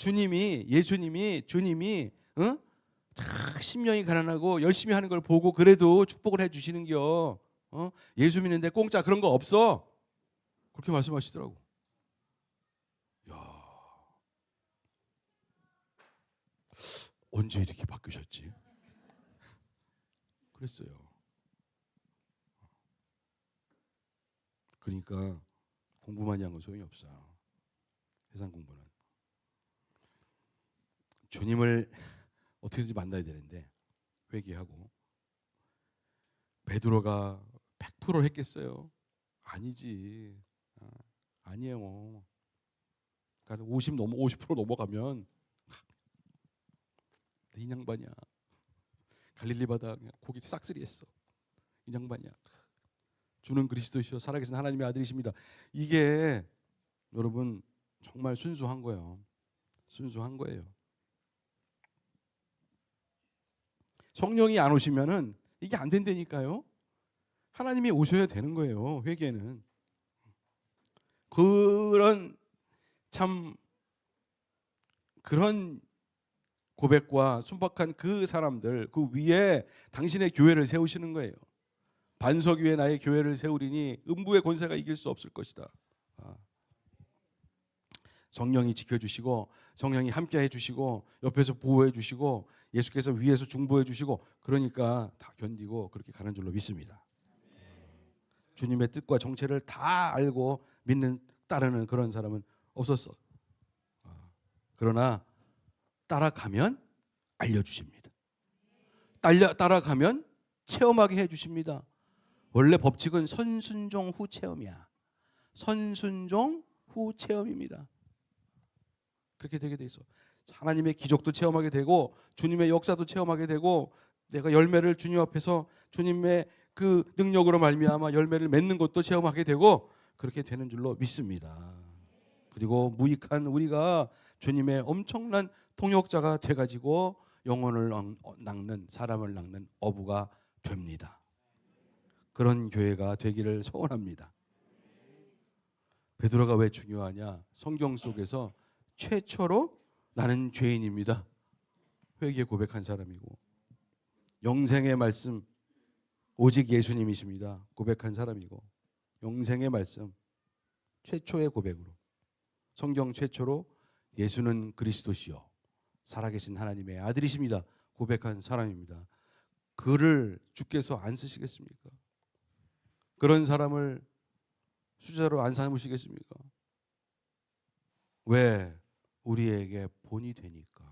예수님이 심령이 가난하고 열심히 하는 걸 보고 그래도 축복을 해주시는겨. 예수 믿는데 공짜 그런 거 없어. 그렇게 말씀하시더라고. 야, 언제 이렇게 바뀌셨지? 그랬어요. 그러니까 공부 많이 한 건 소용이 없어. 세상 공부는. 주님을 어떻게든지 만나야 되는데 회개하고. 베드로가 100% 했겠어요? 아니지. 아니에요. 그러니까 50% 넘어가면 이 양반이야. 갈릴리 바다 고기 싹쓸이했어. 이 양반이야. 주는 그리스도시요 살아계신 하나님의 아들이십니다. 이게 여러분 정말 순수한 거예요. 순수한 거예요. 성령이 안 오시면은 이게 안 된다니까요. 하나님이 오셔야 되는 거예요. 회개는. 그런 고백과 순박한 그 사람들 그 위에 당신의 교회를 세우시는 거예요. 반석 위에 나의 교회를 세우리니 음부의 권세가 이길 수 없을 것이다. 성령이 지켜주시고 성령이 함께 해주시고 옆에서 보호해 주시고 예수께서 위에서 중보해 주시고 그러니까 다 견디고 그렇게 가는 줄로 믿습니다. 주님의 뜻과 정체를 다 알고 따르는 그런 사람은 없었어. 그러나 따라가면 알려주십니다. 따라가면 체험하게 해주십니다. 원래 법칙은 선순종 후 체험이야. 선순종 후 체험입니다. 그렇게 되게 돼 있어. 하나님의 기적도 체험하게 되고 주님의 역사도 체험하게 되고 내가 열매를 주님 앞에서 주님의 그 능력으로 말미암아 열매를 맺는 것도 체험하게 되고 그렇게 되는 줄로 믿습니다. 그리고 무익한 우리가 주님의 엄청난 통역자가 돼가지고 영혼을 낚는 사람을 낚는 어부가 됩니다. 그런 교회가 되기를 소원합니다. 베드로가 왜 중요하냐? 성경 속에서 최초로 나는 죄인입니다. 회개 고백한 사람이고 영생의 말씀 오직 예수님이십니다. 고백한 사람이고 영생의 말씀 최초의 고백으로 성경 최초로 예수는 그리스도시요 살아계신 하나님의 아들이십니다. 고백한 사람입니다. 그를 주께서 안 쓰시겠습니까? 그런 사람을 수자로 안 삼으시겠습니까? 왜? 우리에게 본이 되니까.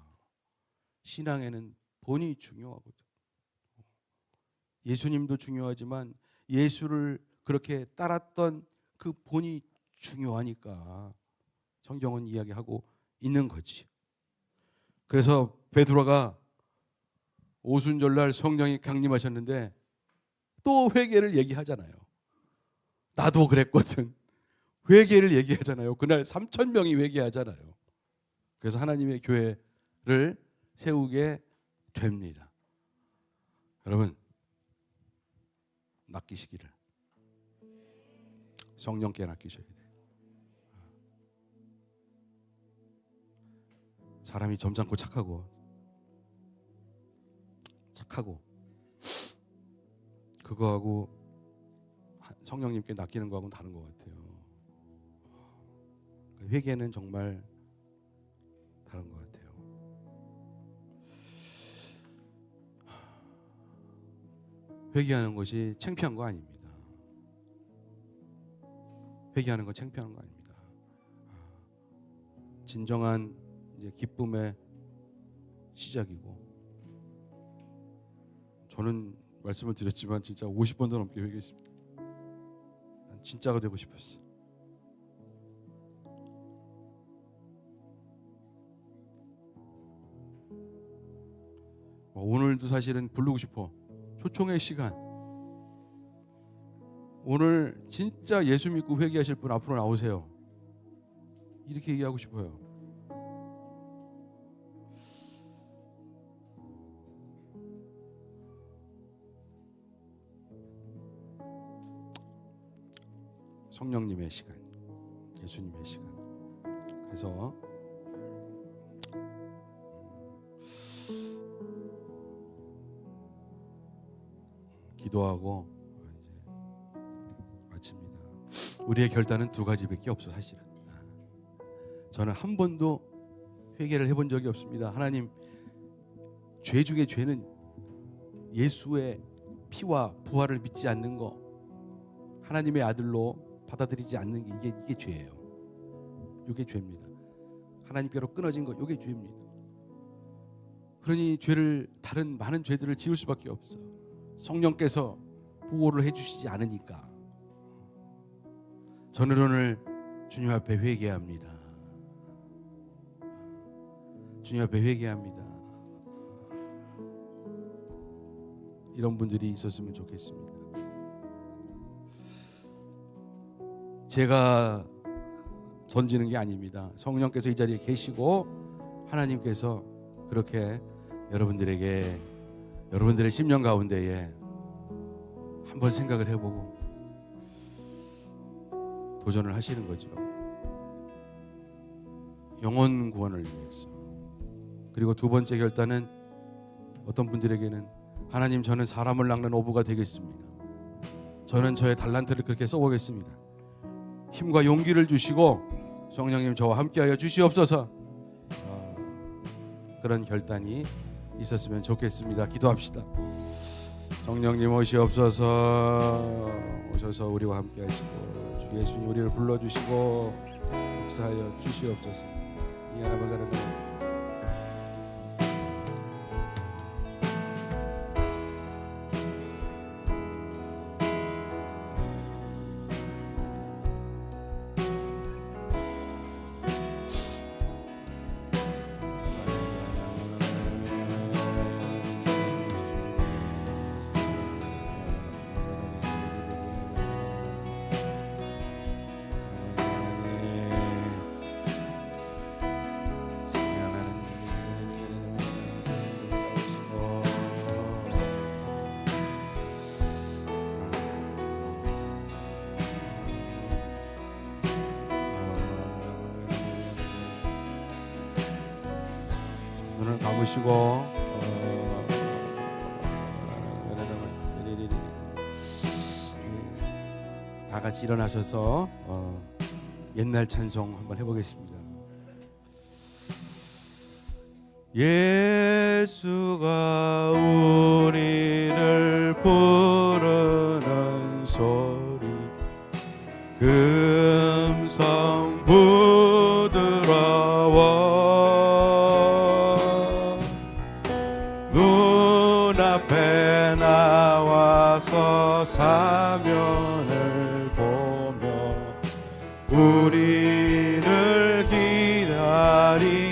신앙에는 본이 중요하거든. 예수님도 중요하지만 예수를 그렇게 따랐던 그 본이 중요하니까 성경은 이야기하고 있는 거지. 그래서 베드로가 오순절날 성령이 강림하셨는데 또 회개를 얘기하잖아요. 나도 그랬거든. 회개를 얘기하잖아요. 그날 3,000명이 회개하잖아요. 그래서 하나님의 교회를 세우게 됩니다. 여러분 낚이시기를 성령께 낚이셔야 돼요. 사람이 점잖고 착하고 그거하고 성령님께 낚이는 거하고는 다른 것 같아요. 회개는 정말 다른 것 같아요. 회개하는 것이 창피한 거 아닙니다. 회개하는 건 창피한 거 아닙니다. 진정한 이제 기쁨의 시작이고, 저는 말씀을 드렸지만 진짜 50번도 넘게 회개했습니다. 난 진짜가 되고 싶었어. 오늘도 사실은 부르고 싶어. 초청의 시간. 오늘 진짜 예수 믿고 회개하실 분 앞으로 나오세요. 이렇게 얘기하고 싶어요. 성령님의 시간, 예수님의 시간. 그래서 기도하고 이제 마칩니다. 우리의 결단은 두 가지밖에 없어. 사실은 저는 한 번도 회개를 해본 적이 없습니다. 하나님, 죄 중에 죄는 예수의 피와 부활을 믿지 않는 거, 하나님의 아들로 받아들이지 않는 게 이게 죄예요. 이게 죄입니다. 하나님께로 끊어진 거, 이게 죄입니다. 그러니 죄를, 다른 많은 죄들을 지을 수밖에 없어. 성령께서 보호를 해주시지 않으니까. 저는 오늘 주님 앞에 회개합니다. 주님 앞에 회개합니다. 이런 분들이 있었으면 좋겠습니다. 제가 던지는 게 아닙니다. 성령께서 이 자리에 계시고 하나님께서 그렇게 여러분들에게, 여러분들의 심령 가운데에 한번 생각을 해보고 도전을 하시는 거죠. 영혼 구원을 위해서. 그리고 두 번째 결단은 어떤 분들에게는, 하나님, 저는 사람을 낚는 어부가 되겠습니다. 저는 저의 달란트를 그렇게 써보겠습니다. 힘과 용기를 주시고 성령님 저와 함께하여 주시옵소서. 그런 결단이 있었으면 좋겠습니다. 기도합시다. 성령님 오시옵소서. 오셔서 우리와 함께하시고 주 예수님 우리를 불러주시고 역사하여 주시옵소서. 이 하나만 가르쳐 눈을 감으시고 다 같이 일어나셔서 옛날 찬송 한번 해보겠습니다. 예수가 우리를 부르는 소리 금성 부드러워 눈앞에 나와서 사면을 보며 우리를 기다리네.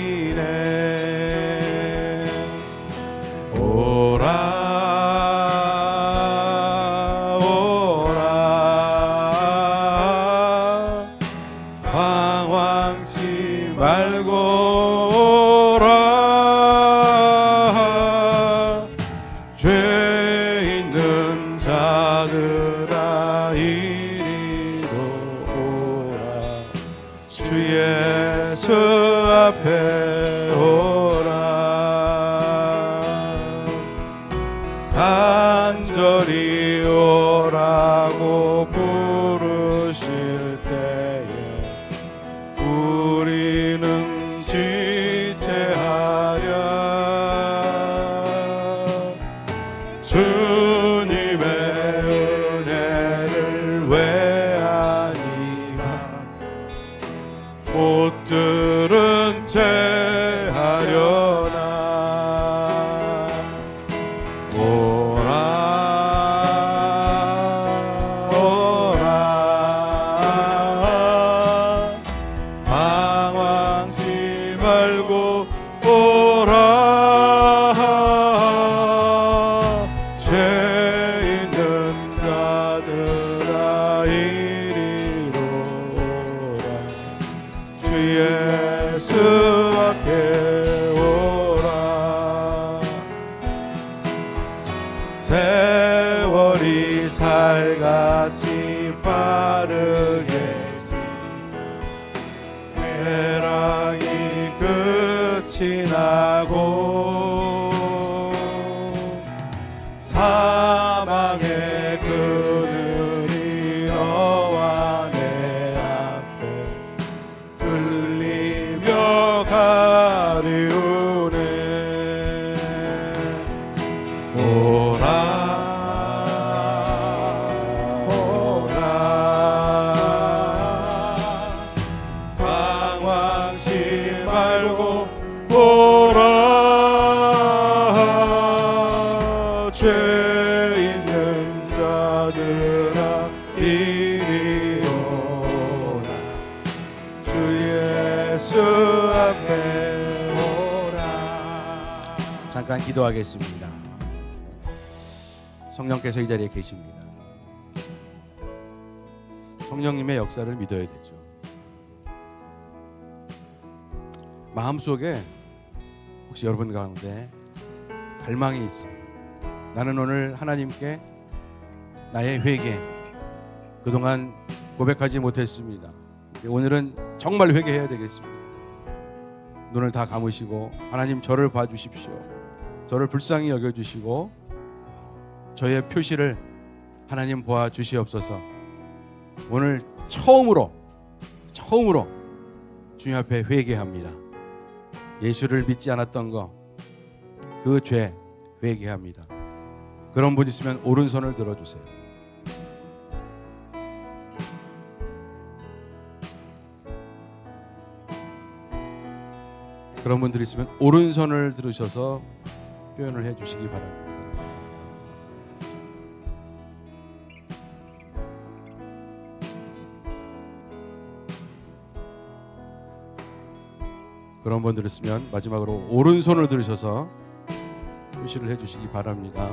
오라 오라 방황치 말고 오라 죄 있는 자들아 이리로 오라 주 예수 앞에 오라 간절히 오라고 부르실 때에 우리는 지체하랴. 주님의 은혜를 왜 아니하 못 들은 채 하려나. 오라 오라 방황치 말고 오라 죄 있는 자들아 이리로 오라 주 예수 앞에 오라. 세월이 살같이 빠르게 해랑이 끝이 나고 사망의 그늘이 너와 내 앞에 들리며 가리우네. 오라 방황치 말고 오라 죄 있는 자들아 이리 오라 주 예수 앞에 오라. 잠깐 기도하겠습니다. 성령께서 이 자리에 계십니다. 성령님의 역사를 믿어야 되죠. 마음속에 혹시 여러분 가운데 갈망이 있어요. 나는 오늘 하나님께 나의 회개, 그동안 고백하지 못했습니다. 오늘은 정말 회개해야 되겠습니다. 눈을 다 감으시고 하나님 저를 봐주십시오. 저를 불쌍히 여겨주시고 저의 표시를 하나님 보아주시옵소서. 오늘 처음으로 주님 앞에 회개합니다. 예수를 믿지 않았던 거, 그 죄 회개합니다. 그런 분 있으면 오른손을 들어주세요. 그런 분들 있으면 오른손을 들으셔서 표현을 해주시기 바랍니다. 그런 분들 있으면 마지막으로 오른손을 들으셔서 표시를 해주시기 바랍니다.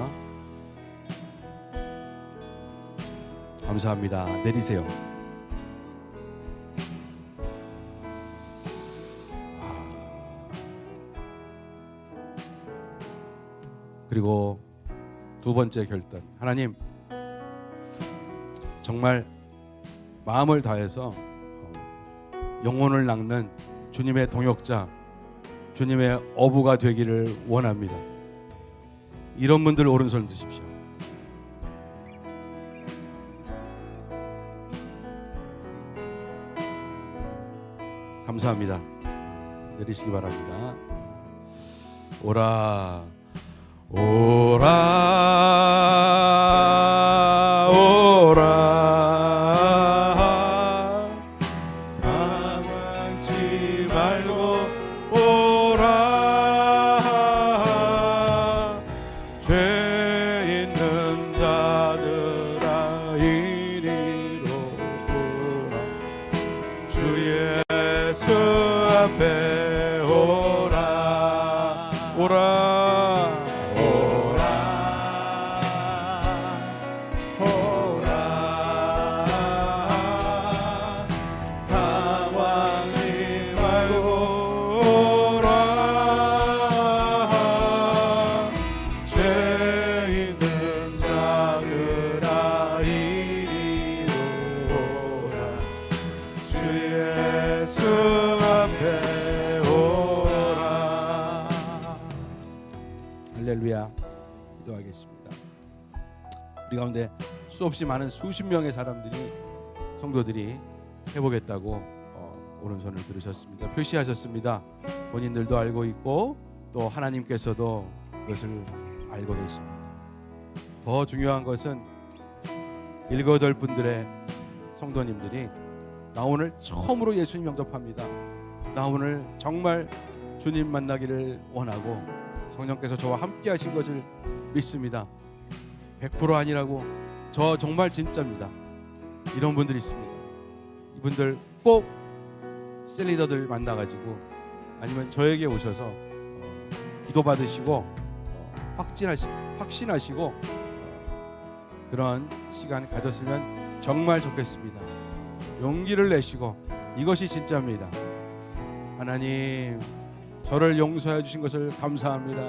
감사합니다. 내리세요. 그리고 두 번째 결단. 하나님, 정말 마음을 다해서 영혼을 낚는 주님의 동역자, 주님의 어부가 되기를 원합니다. 이런 분들 오른손 드십시오. 감사합니다. 내리시기 바랍니다. 오라 오라 오라 망하지 말고 오라 죄 있는 자들아 이리로 오라 주 예수 앞에 오라 오라 할렐루야. 기도하겠습니다. 우리 가운데 수없이 많은 수십 명의 사람들이 성도들이 해보겠다고 오른손을 들으셨습니다. 표시하셨습니다. 본인들도 알고 있고 또 하나님께서도 그것을 알고 계십니다. 더 중요한 것은 7분들의 성도님들이 나 오늘 처음으로 예수님 영접합니다. 나 오늘 정말 주님 만나기를 원하고 성령께서 저와 함께 하신 것을 믿습니다. 100% 아니라고 저 정말 진짜입니다. 이런 분들이 있습니다. 이분들 꼭 셀리더들 만나가지고 아니면 저에게 오셔서 기도 받으시고 확신하시고 그런 시간 가졌으면 정말 좋겠습니다. 용기를 내시고 이것이 진짜입니다. 하나님 저를 용서해 주신 것을 감사합니다.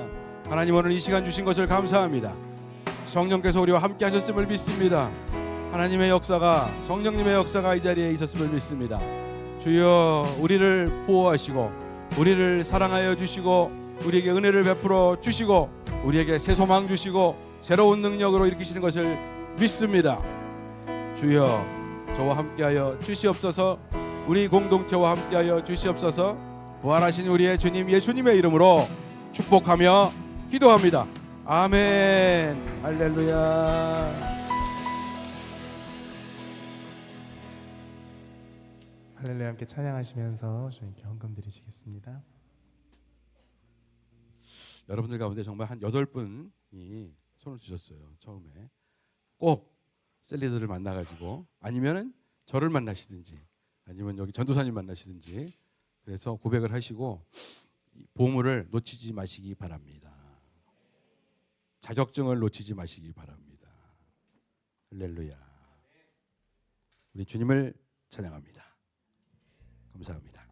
하나님 오늘 이 시간 주신 것을 감사합니다. 성령께서 우리와 함께 하셨음을 믿습니다. 하나님의 역사가 성령님의 역사가 이 자리에 있었음을 믿습니다. 주여 우리를 보호하시고 우리를 사랑하여 주시고 우리에게 은혜를 베풀어 주시고 우리에게 새 소망 주시고 새로운 능력으로 일으키시는 것을 믿습니다. 주여 저와 함께하여 주시옵소서. 우리 공동체와 함께하여 주시옵소서. 부활하신 우리의 주님 예수님의 이름으로 축복하며 기도합니다. 아멘. 할렐루야. 할렐루야. 함께 찬양하시면서 주님께 헌금 드리시겠습니다. 여러분들 가운데 정말 한 8분이 손을 주셨어요. 처음에 꼭 셀리더를 만나가지고 아니면은 저를 만나시든지 아니면 여기 전도사님 만나시든지 그래서 고백을 하시고 보물을 놓치지 마시기 바랍니다. 자격증을 놓치지 마시기 바랍니다. 할렐루야. 우리 주님을 찬양합니다. 감사합니다.